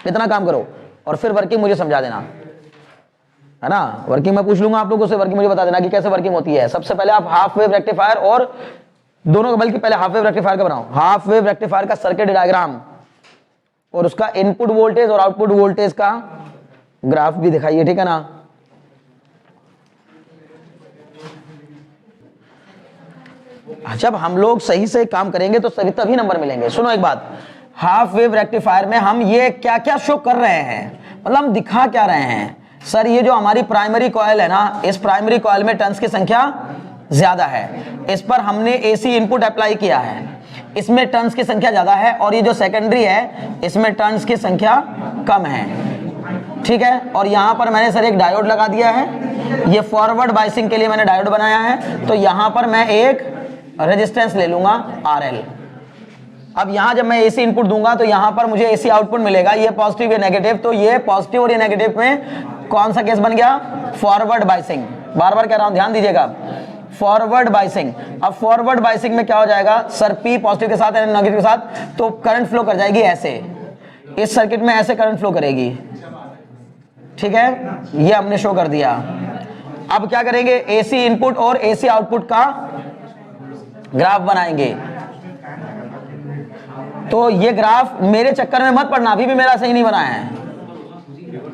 इतना काम करो और फिर वर्किंग मुझे समझा देना, है ना. वर्किंग मैं पूछ लूंगा आप लोगों से, वर्किंग मुझे बता देना कि कैसे वर्किंग होती है. सबसे पहले आप हाफ वेव रेक्टिफायर और दोनों, बल्कि पहले हाफ वेव रेक्टिफायर का बनाओ. हाफ वेव रेक्टिफायर का सर्किट डायग्राम और उसका इनपुट वोल्टेज और आउटपुट वोल्टेज का ग्राफ भी दिखाइए. ठीक है ना. जब हम लोग सही से काम करेंगे तो सभी तभी नंबर मिलेंगे. सुनो एक बात, हाफ वेव रेक्टिफायर में हम ये क्या क्या शो कर रहे हैं, मतलब हम दिखा क्या रहे हैं सर, ये जो हमारी प्राइमरी कॉइल है ना, इस प्राइमरी कॉइल में टर्न्स की संख्या ज्यादा है, इस पर हमने एसी इनपुट अप्लाई किया है, इसमें टर्न्स की संख्या ज्यादा है, और ये जो सेकेंडरी है इसमें टर्न्स की संख्या कम है, ठीक है। और यहाँ पर मैंने सर एक डायोड लगा दिया है, ये फॉरवर्ड बाइसिंग के लिए मैंने डायोड बनाया है, तो यहाँ पर मैं एक रेजिस्टेंस ले लूंगा RL। अब यहाँ जब मैं एसी इनपुट दूंगा तो यहाँ पर मुझे एसी आउटपुट मिलेगा, ये पॉजिटिव या नेगेटिव, तो ये पॉजिटिव और ये नेगेटिव में कौन सा केस बन गया, फॉरवर्ड बाइसिंग। बार बार कह रहा हूं, ध्यान दीजिएगा, फॉरवर्ड बाइसिंग। अब फॉरवर्ड बाइसिंग में क्या हो जाएगा सर, P पॉजिटिव के साथ एन नेगेटिव के साथ, तो करंट फ्लो कर जाएगी ऐसे, इस सर्किट में ऐसे करंट फ्लो करेगी, ठीक है, ये हमने शो कर दिया। अब क्या करेंगे, एसी इनपुट और एसी आउटपुट का ग्राफ बनाएंगे। तो ये ग्राफ मेरे चक्कर में मत पड़ना, अभी भी मेरा सही नहीं बना है,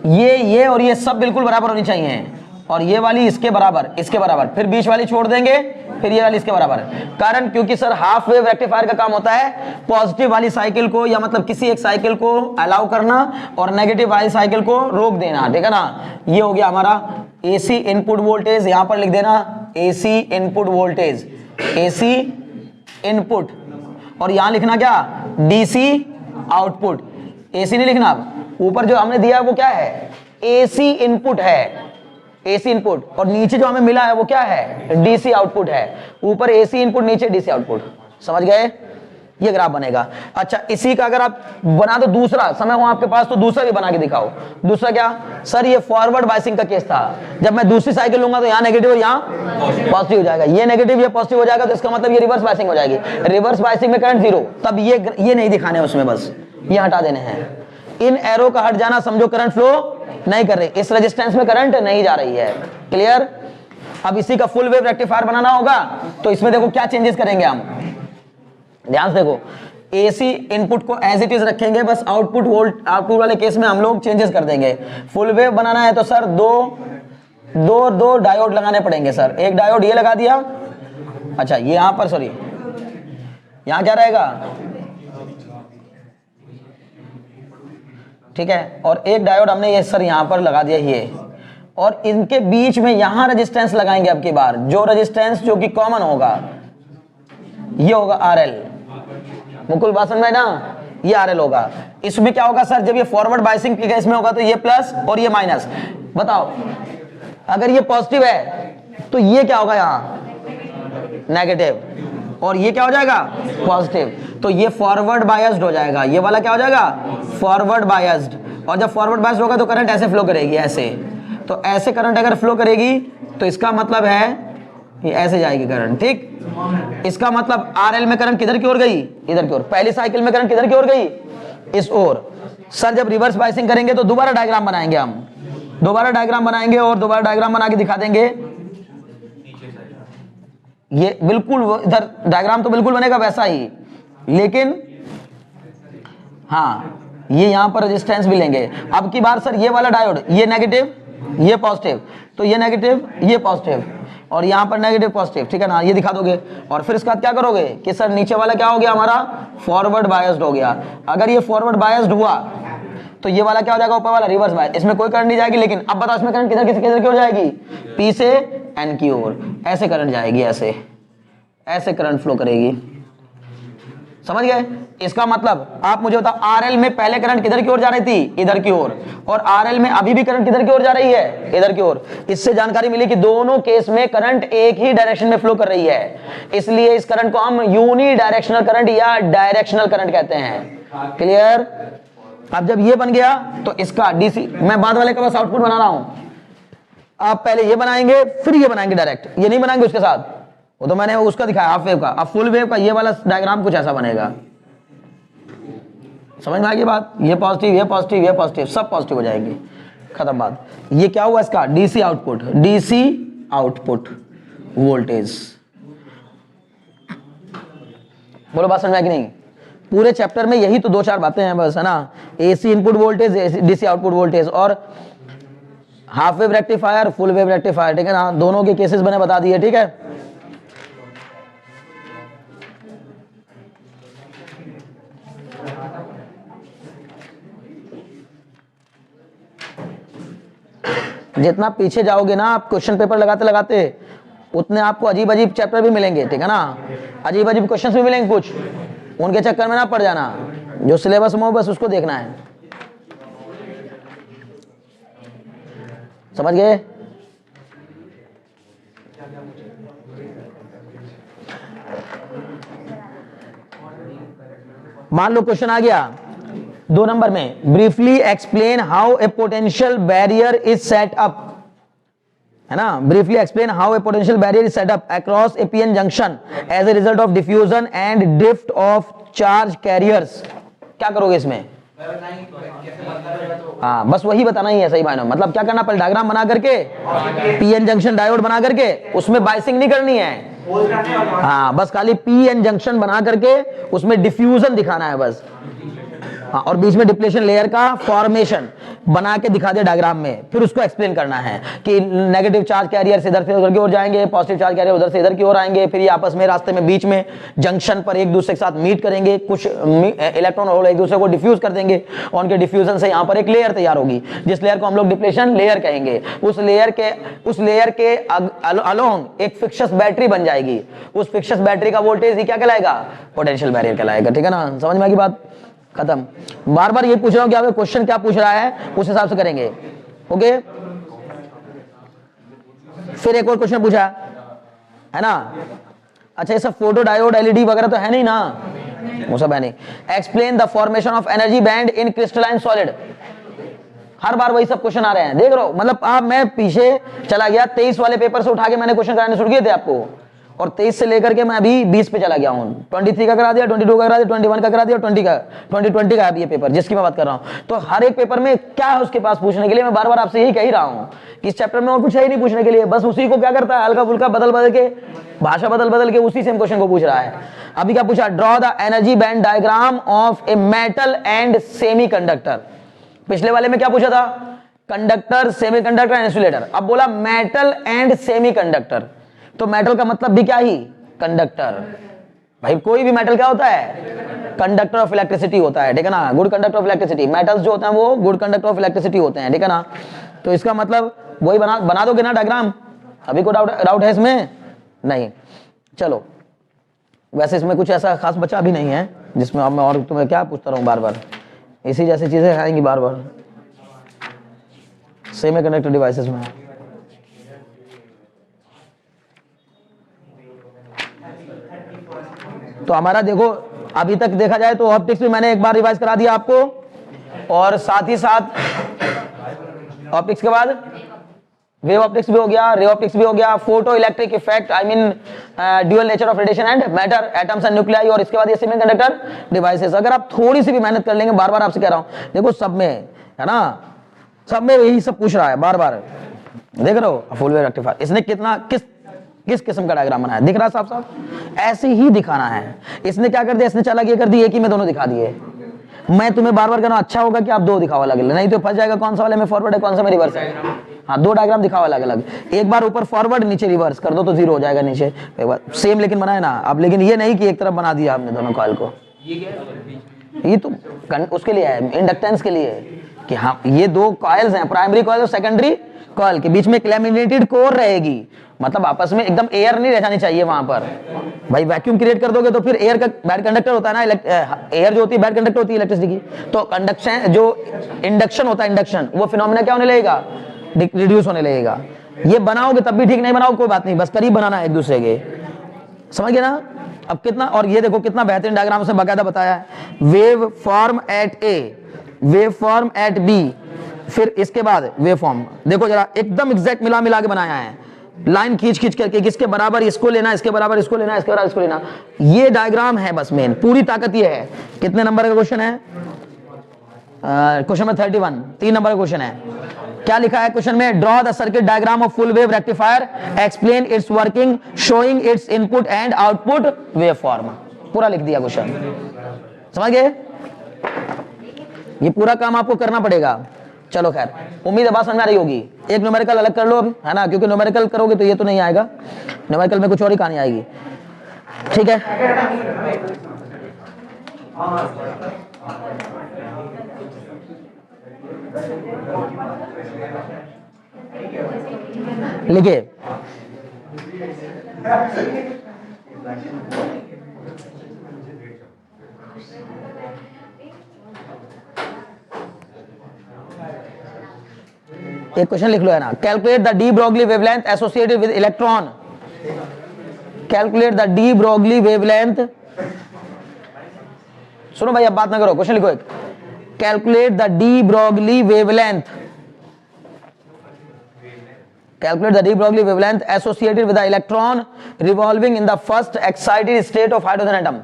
ये और ये सब बिल्कुल बराबर होनी चाहिए, और ये वाली इसके बराबर, इसके बराबर, फिर बीच वाली छोड़ देंगे, फिर ये वाली इसके बराबर। कारण क्योंकि सर हाफ वेव रेक्टिफायर का काम होता है पॉजिटिव वाली साइकिल को, या मतलब किसी एक साइकिल को अलाउ करना और नेगेटिव वाली साइकिल को रोक देना, ठीक है ना। ये हो गया हमारा एसी इनपुट वोल्टेज, यहां पर लिख देना AC input voltage, AC input, और यहां लिखना क्या, डीसी आउटपुट। एसी नहीं लिखना, ऊपर जो हमने दिया है वो क्या है, एसी इनपुट है, एसी इनपुट, और नीचे जो हमें मिला है वो क्या है, डीसी आउटपुट है। ऊपर एसी इनपुट, नीचे डीसी आउटपुट, समझ गए, ये ग्राफ बनेगा। अच्छा, इसी का अगर आप बना दो दूसरा, समय हो आपके पास तो दूसरा भी बना के दिखाओ। दूसरा क्या सर, ये फॉरवर्ड बाइसिंग का केस था, जब मैं दूसरी साइकिल लूंगा तो यहाँ नेगेटिव और यहाँ पॉजिटिव हो जाएगा, ये नेगेटिव ये पॉजिटिव हो जाएगा, तो इसका मतलब ये रिवर्स बाइसिंग हो जाएगी। रिवर्स बाइसिंग में करंट जीरो, तब ये नहीं दिखाने उसमें, बस ये हटा देने हैं। इन एरो का हट जाना समझो करंट फ्लो नहीं कर रही, इस रेजिस्टेंस में करंट नहीं जा रही है, क्लियर। अब इसी का फुल वेव रेक्टिफायर बनाना होगा, तो इसमें देखो क्या चेंजेस करेंगे हम, ध्यान से देखो। एसी इनपुट को एज इट इज रखेंगे, बस आउटपुट वाले केस में हम लोग चेंजेस कर देंगे। फुल वेव बनाना है तो सर दो डायोड लगाने पड़ेंगे सर, एक डायोड ये लगा दिया, अच्छा ये यहां पर, सॉरी यहां क्या रहेगा, ठीक है, और एक डायोड हमने ये सर यहां पर लगा दिया ये, और इनके बीच में यहां रेजिस्टेंस लगाएंगे। अब की बार जो रेजिस्टेंस जो कि कॉमन होगा ये होगा RL, मुकुल बात समझ में ना, ये RL होगा। इसमें क्या होगा सर, जब ये फॉरवर्ड बाइसिंग के केस में होगा तो ये प्लस और ये माइनस। बताओ अगर ये पॉजिटिव है तो ये क्या होगा, यहाँ नेगेटिव, और ये क्या हो जाएगा पॉजिटिव, तो ये फॉरवर्ड बायस्ड हो जाएगा, ये वाला क्या हो जाएगा फॉरवर्ड बायस्ड। और जब फॉरवर्ड बायस्ड होगा तो करंट ऐसे फ्लो करेगी, ऐसे, तो ऐसे करंट अगर फ्लो करेगी तो इसका मतलब है ये ऐसे जाएगी करंट, ठीक। इसका मतलब RL में करंट किधर की ओर गई, इधर की ओर। पहली साइकिल में करंट किधर की ओर गई, इस ओर। सर जब रिवर्स बाइसिंग करेंगे तो दोबारा डायग्राम बनाएंगे, हम दोबारा डायग्राम बनाएंगे और दोबारा डायग्राम बना के दिखा देंगे। ये बिल्कुल इधर डायग्राम तो बिल्कुल बनेगा वैसा ही, लेकिन हाँ ये यहां पर रेजिस्टेंस भी लेंगे। अब की बार सर ये वाला डायोड, ये नेगेटिव ये पॉजिटिव, तो ये नेगेटिव ये पॉजिटिव, और यहां पर नेगेटिव पॉजिटिव, ठीक है ना, ये दिखा दोगे। और फिर इसके बाद क्या करोगे कि सर नीचे वाला क्या हो गया हमारा फॉरवर्ड बायस्ड हो गया। अगर ये फॉरवर्ड बायस्ड हुआ तो ये वाला क्या हो जाएगा ऊपर वाला रिवर्स बायस, इसमें कोई करंट नहीं जाएगी। लेकिन अब बताओ इसमें करंट किधर की ओर जाएगी, P से N की ओर, ऐसे करंट जाएगी, ऐसे करंट फ्लो करेगी, समझ गए। इसका मतलब आप मुझे बताओ RL में पहले करंट किधर की ओर जा रही थी, इधर की ओर, और RL में अभी भी करंट किधर की ओर जा रही है, इधर की ओर। इससे जानकारी मिली कि दोनों केस में करंट एक ही डायरेक्शन में फ्लो कर रही है, इसलिए इस करंट को हम यूनी डायरेक्शनल करंट या डायरेक्शनल करंट कहते हैं, क्लियर। अब जब ये बन गया तो इसका डीसी, मैं बाद वाले का बस आउटपुट बना रहा हूं, आप पहले ये बनाएंगे फिर ये बनाएंगे डायरेक्ट, ये नहीं बनाएंगे उसके साथ, वो तो मैंने उसका दिखाया हाफ वेव का। अब फुल वेव का ये वाला डायग्राम कुछ ऐसा बनेगा, समझ में आ गई बात। ये पॉजिटिव ये पॉजिटिव ये पॉजिटिव, सब पॉजिटिव हो जाएंगे, खत्म बात। ये क्या हुआ इसका डीसी आउटपुट वोल्टेज। बोलो बात समझ में आई कि नहीं। पूरे चैप्टर में यही तो 2-4 बातें हैं बस, है ना। AC input voltage, DC output voltage, और half wave rectifier full wave rectifier, ठीक है ना। दोनों के केसेस मैंने बता दिए, ठीक है। जितना पीछे जाओगे ना आप क्वेश्चन पेपर लगाते लगाते, उतने आपको अजीब अजीब चैप्टर भी मिलेंगे, ठीक है ना, अजीब अजीब क्वेश्चंस भी मिलेंगे कुछ, उनके चक्कर में ना पड़ जाना, जो सिलेबस में हो बस उसको देखना है, समझ गए? मान लो क्वेश्चन आ गया 2 नंबर में, briefly explain how a potential barrier is set up, है ना, briefly explain how a potential barrier is set up across a PN junction as a result of diffusion and drift of charge carriers. क्या करोगे इसमें? हाँ, बस वही बताना ही है सही मायने में, मतलब क्या करना, पहले डायग्राम बना करके पीएन जंक्शन डायोड बना करके, उसमें बाइसिंग नहीं करनी है, हाँ, बस खाली पीएन जंक्शन बना करके उसमें डिफ्यूजन दिखाना है बस, हाँ, और बीच में डिप्लेशन लेयर का फॉर्मेशन बना के दिखा दे डायग्राम में, फिर उसको एक्सप्लेन करना है कि नेगेटिव चार्ज कैरियर से इधर से उधर की ओर जाएंगे, पॉजिटिव चार्ज कैरियर उधर से इधर की ओर आएंगे, फिर ये आपस में रास्ते में बीच में जंक्शन पर एक दूसरे के साथ मीट करेंगे, कुछ इलेक्ट्रॉन होल एक दूसरे को डिफ्यूज कर देंगे, और उनके डिफ्यूजन से यहाँ पर एक लेयर तैयार होगी, जिस लेयर को हम लोग डिप्लेशन लेयर कहेंगे। उस लेयर के अलोंग एक फिक्सस बैटरी बन जाएगी, उस फिक्सस बैटरी का वोल्टेज ही क्या कहलाएगा? पोटेंशियल बैरियर कहलाएगा, ठीक है ना, समझ में आ गई बात? खत्म। बार बार ये पूछ रहा हूं कि आप क्वेश्चन क्या पूछ रहा है उस हिसाब से करेंगे, ओके? फिर एक और क्वेश्चन पूछा है ना, अच्छा ये सब फोटो डायोड एलईडी वगैरह तो है नहीं ना, वो सब है नहीं। Explain the formation of energy band in crystalline solid, हर बार वही सब क्वेश्चन आ रहे हैं, देख रहे हो, मतलब आप, मैं पीछे चला गया 23 वाले पेपर से उठा के मैंने क्वेश्चन कराने शुरू किए थे आपको, और 23 से लेकर के मैं अभी 20 पे चला गया हूँ, 23 का करा दिया, 22 का करा दिया, 21 का करा दिया, 2020 का अभी ये पेपर जिसकी मैं बात कर रहा हूँ। तो हर एक पेपर में क्या है उसके पास पूछने के लिए, मैं बार बार आपसे यही कह ही रहा हूँ कि इस चैप्टर में और कुछ है ही नहीं पूछने के लिए, बस उसी को क्या करता है, हल्का फुल्का बदल बदल के, भाषा बदल बदल के उसी से क्वेश्चन को पूछ रहा है। अभी क्या पूछा? Draw the energy band diagram of a metal and semi conductor. पिछले वाले में क्या पूछा था? Conductor, semi conductor and insulator. अब बोला मेटल एंड सेमी कंडक्टर, तो मेटल का मतलब भी क्या ही? कंडक्टर। भाई कोई भी मेटल क्या होता है? कंडक्टर ऑफ इलेक्ट्रिसिटी होता है, ठीक है ना, good conductor of electricity. Metals जो होते हैं वो गुड कंडक्टर ऑफ इलेक्ट्रिसिटी होते हैं, ठीक है ना। तो इसका मतलब वही बना दोगे ना डायग्राम? अभी कोई डाउट है इसमें? नहीं। चलो, वैसे इसमें कुछ ऐसा खास बचा भी नहीं है जिसमें अब मैं और तुम्हें क्या पूछता रहूं बार बार, इसी जैसी चीजें आएंगी बार बार सेमी कंडक्टर डिवाइसेस में। तो हमारा देखो अभी तक देखा जाए तो ऑप्टिक्स भी मैंने एक बार रिवाइज करा दिया आपको, और साथ ही साथ ऑप्टिक्स के बाद वेव ऑप्टिक्स भी हो गया, रे ऑप्टिक्स भी हो गया, photo electric effect, I mean dual nature of radiation and matter, atoms and nuclei, और इसके बाद ये सेमीकंडक्टर डिवाइसेस। अगर आप थोड़ी सी भी मेहनत कर लेंगे, बार बार आपसे कह रहा हूं, देखो सब में है ना, सब में यही सब पूछ रहा है बार बार, देख रहे हो फुल वेव रेक्टिफायर। इसने कितना किस किस्म का डायग्राम बनाया, दिख रहा है साफ साफ? ऐसे ही दिखाना है। इसने क्या कर दिया, इसने चला ये कर दी, एक ही में दोनों दिखा दिए। मैं तुम्हें बार बार कह रहा हूं, अच्छा होगा कि आप 2 दिखाओ अलग अलग, नहीं तो फंस जाएगा कौन सा वाले में फॉरवर्ड है कौन सा में रिवर्स है। हाँ, 2 डायग्राम दिखाओ अलग अलग, एक बार ऊपर फॉरवर्ड नीचे रिवर्स कर दो तो 0 हो जाएगा नीचे, एक बार सेम लेकिन बनाए ना अब, लेकिन ये नहीं कि एक तरफ बना दिया आपने दोनों कॉइल को। ये तो उसके लिए है, इंडक्टेंस के लिए, कि हाँ ये 2 कॉइल्स हैं, प्राइमरी कॉइल और सेकेंडरी कॉइल के बीच में लैमिनेटेड कोर रहेगी, मतलब आपस में एकदम एयर नहीं रह जानी चाहिए वहां पर। भाई वैक्यूम क्रिएट कर दोगे तो फिर एयर का बैड कंडक्टर होता है ना, एयर जो होती है बैड कंडक्टर होती है इलेक्ट्रिसिटी की, तो कंडक्शन जो इंडक्शन होता है, इंडक्शन वो फिनोमेना क्या होने लगेगा? रिड्यूस होने लगेगा। ये बनाओगे तब भी ठीक, नहीं बनाओ कोई बात नहीं, बस करीब बनाना है एक दूसरे के, समझ गए ना? अब कितना, और ये देखो कितना बेहतरीन डायग्राम से बाकायदा बताया है, वेव फॉर्म एट ए, वेव फॉर्म एट बी, फिर इसके बाद वेव फॉर्म देखो जरा, एकदम एग्जैक्ट मिला मिला के बनाया है, लाइन खींच खींच करके, किसके बराबर इसको लेना, इसके बराबर इसको लेना, इसके बराबर इसको लेना, ये डायग्राम है बस मेन, पूरी ताकत ये है। कितने नंबर का क्वेश्चन है? क्वेश्चन में 31, 3 नंबर का क्वेश्चन है। क्या लिखा है क्वेश्चन में? Draw the circuit diagram of full wave rectifier, explain it's working, showing it's input and output wave form. पूरा लिख दिया क्वेश्चन, समझ गए? ये पूरा काम आपको करना पड़ेगा। चलो खैर, उम्मीद है बात समझ में आ रही होगी। एक न्यूमेरिकल अलग कर लो अब, है ना, क्योंकि न्यूमेरिकल करोगे तो ये तो नहीं आएगा, न्यूमेरिकल में कुछ और ही कहानी आएगी, ठीक है? लिखिए एक क्वेश्चन लिख लो है ना, calculate the de Broglie wavelength associated with electron, calculate the de Broglie wavelength, सुनो भाई अब बात ना करो, क्वेश्चन लिखो एक, calculate the de Broglie wavelength, calculate the de Broglie wavelength associated with the electron revolving in the first excited state of hydrogen atom.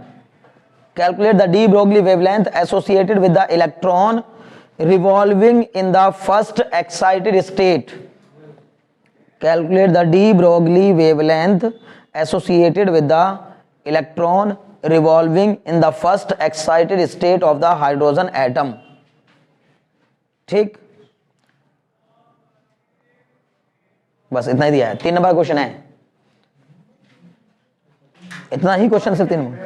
Calculate the de Broglie wavelength associated with the electron revolving in the first excited state. Calculate the de Broglie wavelength associated with the electron revolving in the first excited state of the hydrogen atom. ठीक, बस इतना ही दिया है, 3 number question है, इतना ही question सिर्फ 3 number.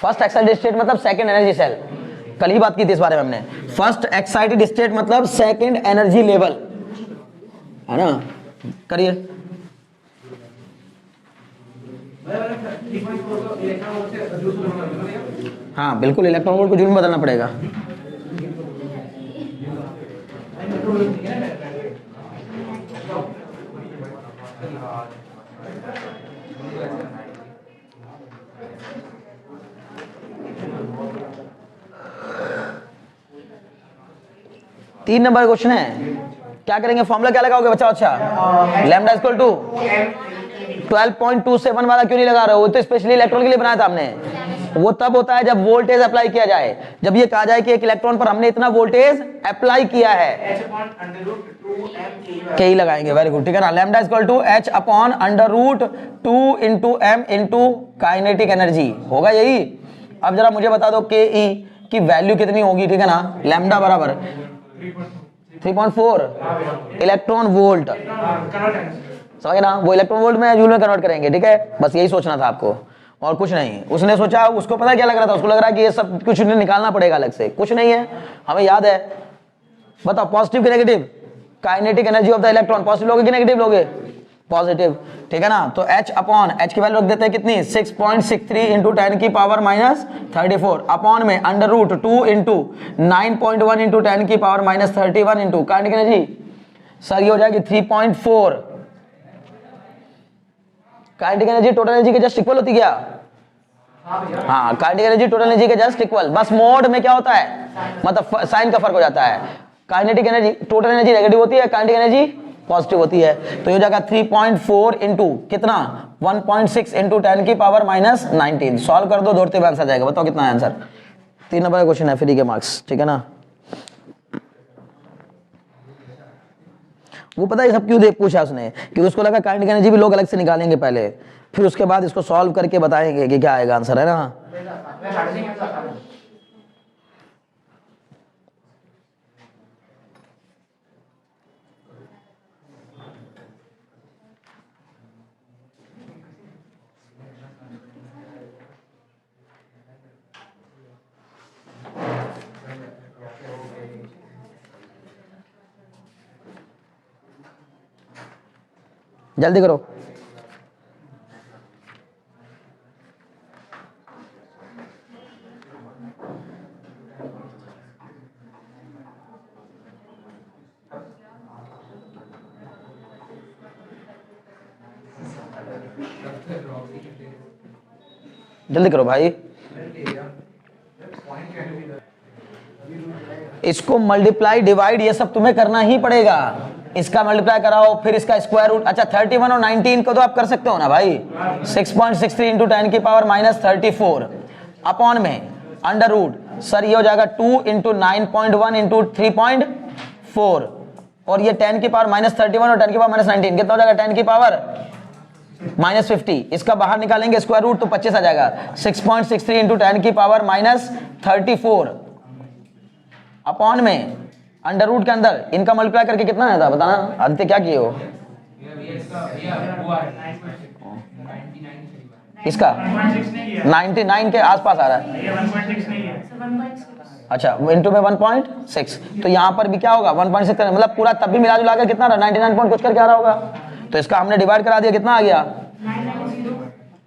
First excited state मतलब second energy cell, कल ही बात की थी इस बारे में हमने। फर्स्ट एक्साइटेड स्टेट मतलब सेकंड एनर्जी लेवल, है ना, करिए। हाँ बिल्कुल, इलेक्ट्रॉन वोल्ट को जूल में बदलना पड़ेगा। तीन नंबर क्वेश्चन है, क्या करेंगे, फॉर्मूला क्या लगाओगे बच्चा? अच्छा, लैम्डा इक्वल टू 12.27 वाला क्यों नहीं लगा रहे हो? वो तो स्पेशली इलेक्ट्रॉन के लिए बनाया था हमने। वो तब होता है जब वोल्टेज अप्लाई किया जाए, जब ये कहा जाए कि एक इलेक्ट्रॉन पर हमने इतना वोल्टेज अप्लाई किया है, के ही लगाएंगे। वेरी गुड, ठीक है ना। Lambda equal to H upon under root 2 into M into kinetic energy होगा यही। अब जरा मुझे बता दो के ई की वैल्यू कितनी होगी, ठीक है ना। लैम्डा बराबर 3.4 इलेक्ट्रॉन वोल्ट, समझ ना, वो इलेक्ट्रॉन वोल्ट में जूल में कन्वर्ट करेंगे, ठीक है। बस यही सोचना था आपको और कुछ नहीं। उसने सोचा, उसको पता क्या लग रहा था, उसको लग रहा है कि ये सब कुछ निकालना पड़ेगा अलग से, कुछ नहीं है, हमें याद है। बताओ पॉजिटिव कि negative, kinetic energy of the electron positive लोगे कि नेगेटिव लोगे? पॉजिटिव, ठीक है ना। तो H अपॉन H की वैल्यू रख देते हैं कितनी, 6.63 इंटू 10 की पावर माइनस 34 अपॉन में अंडर रूट 2 इंटू 9.1 इंटू 10 की power minus 31 into kinetic energy, sir ये हो जाएगी 3.4। काइनेटिक एनर्जी टोटल एनर्जी के जस्ट इक्वल होती क्या? हाँ, काइनेटिक एनर्जी टोटल एनर्जी के जस्ट इक्वल, बस मोड में क्या होता है, मतलब साइन का फर्क हो जाता है। Kinetic energy total energy negative होती है, काइनेटिक एनर्जी पॉजिटिव होती है। तो ये हो जाएगा 3.4 इंटू कितना, 1.6 इंटू 10 की पावर माइनस 19। सॉल्व कर दो, दौड़ते हुए आंसर जाएगा। बताओ कितना है आंसर? 3 नंबर का क्वेश्चन है, फ्री के मार्क्स, ठीक है ना। वो पता है सब क्यों पूछा उसने, कि उसको लगा काइनेटिक एनर्जी भी लोग अलग से निकालेंगे पहले, फिर उसके बाद इसको सॉल्व करके बताएंगे कि क्या आएगा आंसर, है ना। जल्दी करो। जल्दी करो भाई, इसको मल्टीप्लाई डिवाइड ये सब तुम्हें करना ही पड़ेगा। इसका मल्टीप्लाई कराओ, फिर इसका स्क्वायर रूट। अच्छा 31 और 19 को तो आप कर सकते हो ना भाई। 6.63 इंटू 10 की पावर माइनस 34 अपॉन में अंडर रूट, सर ये हो जाएगा 2 इंटू 9.1 इंटू 3.4 और ये 10 की पावर माइनस 31 और 10 की पावर माइनस 19 कितना हो जाएगा, 10 की पावर माइनस 50। इसका बाहर निकालेंगे स्क्वायर रूट तो 25 आ जाएगा। 6.63 इंटू 10 की पावर माइनस 34 अपॉन में अंडर रूट के अंदर इनका मल्टीप्लाई करके कितना आया था बताना। आदित्य क्या किए हो? इसका 99 के आसपास आ रहा है। अच्छा इंटू में 1.6, तो यहाँ पर भी क्या होगा 1.6, मतलब पूरा तब भी मिला जुला कर कितना रहा 99 पॉइंट कुछ करके आ रहा होगा। तो इसका हमने डिवाइड करा दिया, कितना आ गया,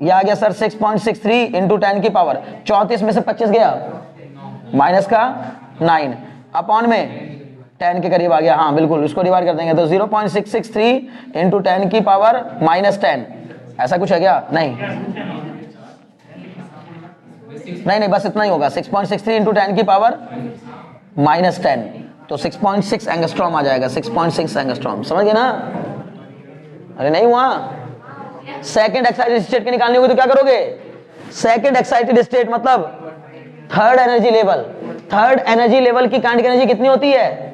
ये आ गया सर 6.63 इंटू 10 की पावर 34 में से 25 गया माइनस का 9 अपॉन में 10 के करीब आ गया। हाँ बिल्कुल, इसको डिवाइड कर देंगे तो 0.663 इंटू 10 की पावर माइनस 10, ऐसा कुछ है क्या? नहीं नहीं नहीं, बस इतना ही होगा, 6.63 इंटू 10 की पावर माइनस 10, तो 6.6 एंगस्ट्रॉम आ जाएगा, 6.6 एंगस्ट्रॉम, समझ गए ना? अरे नहीं हुआ, सेकंड एक्साइटेड स्टेट की निकालनी होगी तो क्या करोगे? सेकंड एक्साइटेड स्टेट मतलब third energy level, third energy level की काइनेटिक एनर्जी कितनी होती है?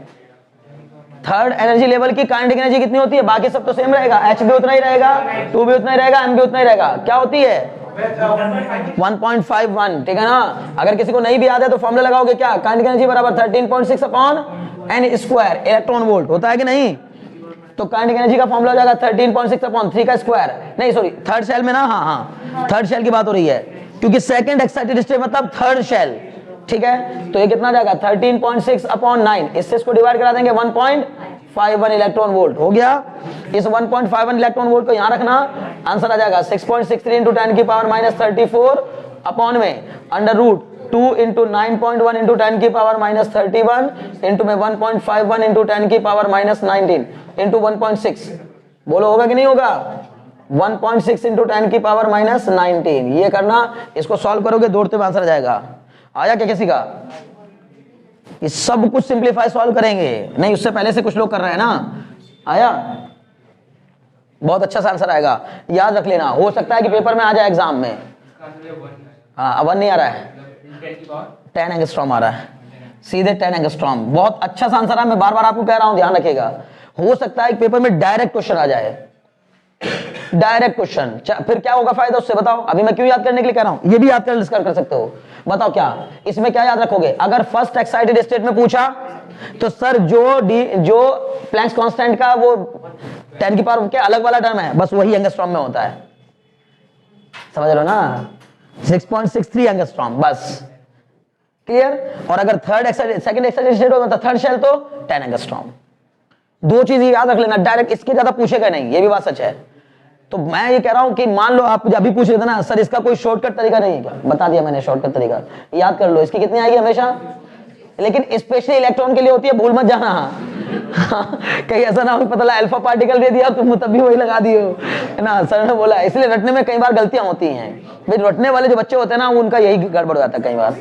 थर्ड एनर्जी लेवल की काइनेटिक एनर्जी कितनी होती है? बाकी सब तो सेम रहेगा, H भी उतना ही रहेगा, 2 भी उतना ही रहेगा, M भी उतना ही रहेगा, क्या होती है 1.51, ठीक है ना? अगर किसी को नहीं भी याद है तो फॉर्मूला लगाओगे, क्या, काइनेटिक एनर्जी बराबर 13.6 upon n square electron volt, होता है कि नहीं? तो काइनेटिक एनर्जी का फॉर्मूला हो जाएगा 13.6 अपॉन 3 का स्क्वायर, नहीं सॉरी थर्ड शेल में ना, हाँ थर्ड शेल की बात हो रही है, क्योंकि सेकंड एक्साइटेड स्टेट मतलब थर्ड शेल, ठीक है? तो ये कितना जाएगा 13.6 अपॉन 9, इससे इसको डिवाइड करा देंगे 1.51 इलेक्ट्रॉन वोल्ट, हो गया। इस 1.51 इलेक्ट्रॉन वोल्ट को यहां रखना, आंसर आ जाएगा 6.63 इंटू 10 की पावर माइनस 34 अपॉन में अंडर रूट 2 इंटू 9.1 इंटू 10 की पावर माइनस 31 इंटू में 1.51 इंटू 10 की पावर माइनस 19 इंटू 1.6, बोलो होगा कि नहीं होगा? 1.6 इंटू 10 की पावर माइनस 19, ये करना, इसको सॉल्व करोगे दौड़ते हुए आंसर आ जाएगा। आया क्या किसी का? ये सब कुछ सिंपलीफाई सॉल्व करेंगे, नहीं उससे पहले से कुछ लोग कर रहे हैं ना। आया? बहुत अच्छा सा आंसर आएगा, याद रख लेना, हो सकता है कि पेपर में आ जाए एग्जाम में। हाँ अब 1 नहीं आ रहा है, 10 एंगस्ट्रॉम आ रहा है, सीधे 10 एंगस्ट्रॉम, बहुत अच्छा सा आंसर है, मैं बार बार आपको कह रहा हूं ध्यान रखिएगा। हो सकता है कि पेपर में डायरेक्ट क्वेश्चन आ जाए, डायरेक्ट क्वेश्चन, फिर क्या होगा फायदा उससे बताओ? अभी मैं क्यों याद करने के लिए कह रहा हूं, ये भी याद कर सकते हो, बताओ क्या इसमें क्या याद रखोगे? अगर फर्स्ट एक्साइटेड स्टेट में पूछा तो सर जो प्लैंक्स कांस्टेंट का वो 10 की पावर के अलग वाला टर्म है, बस वही एंगस्ट्रॉम में होता है, समझ लो ना, 6.63 एंगस्ट्रॉम, बस क्लियर। और अगर third excited second excited state होगा तो थर्ड शेल तो 10 एंगस्ट्रॉम, दो चीज याद रख लेना, डायरेक्ट इसके ज्यादा पूछेगा नहीं, ये भी बात सच है। तो मैं ये कह रहा हूं कि मान लो आप अभी पूछ रहे थे ना सर इसका कोई शॉर्टकट तरीका नहीं है, बता दिया मैंने शॉर्टकट तरीका, याद कर लो, इसकी कितनी आएगी हमेशा, लेकिन स्पेशली इलेक्ट्रॉन के लिए होती है, भूल मत जाना। कहीं ऐसा ना हो पता लगा अल्फा पार्टिकल दे दिया तुम तब भी वही लगा दिए हो, है ना, सर ने बोला, इसलिए रटने में कई बार गलतियां होती हैं भाई, रटने वाले जो बच्चे होते हैं ना उनका यही गड़बड़ हो जाता है कई बार,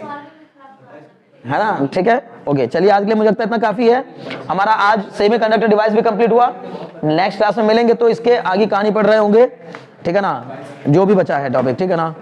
है ना, ठीक है। ओके चलिए आज के लिए मुझे लगता है इतना काफी है, हमारा आज सेमीकंडक्टर डिवाइस भी कंप्लीट हुआ, नेक्स्ट क्लास में मिलेंगे तो इसके आगे कहानी पढ़ रहे होंगे, ठीक है ना, जो भी बचा है टॉपिक, ठीक है ना।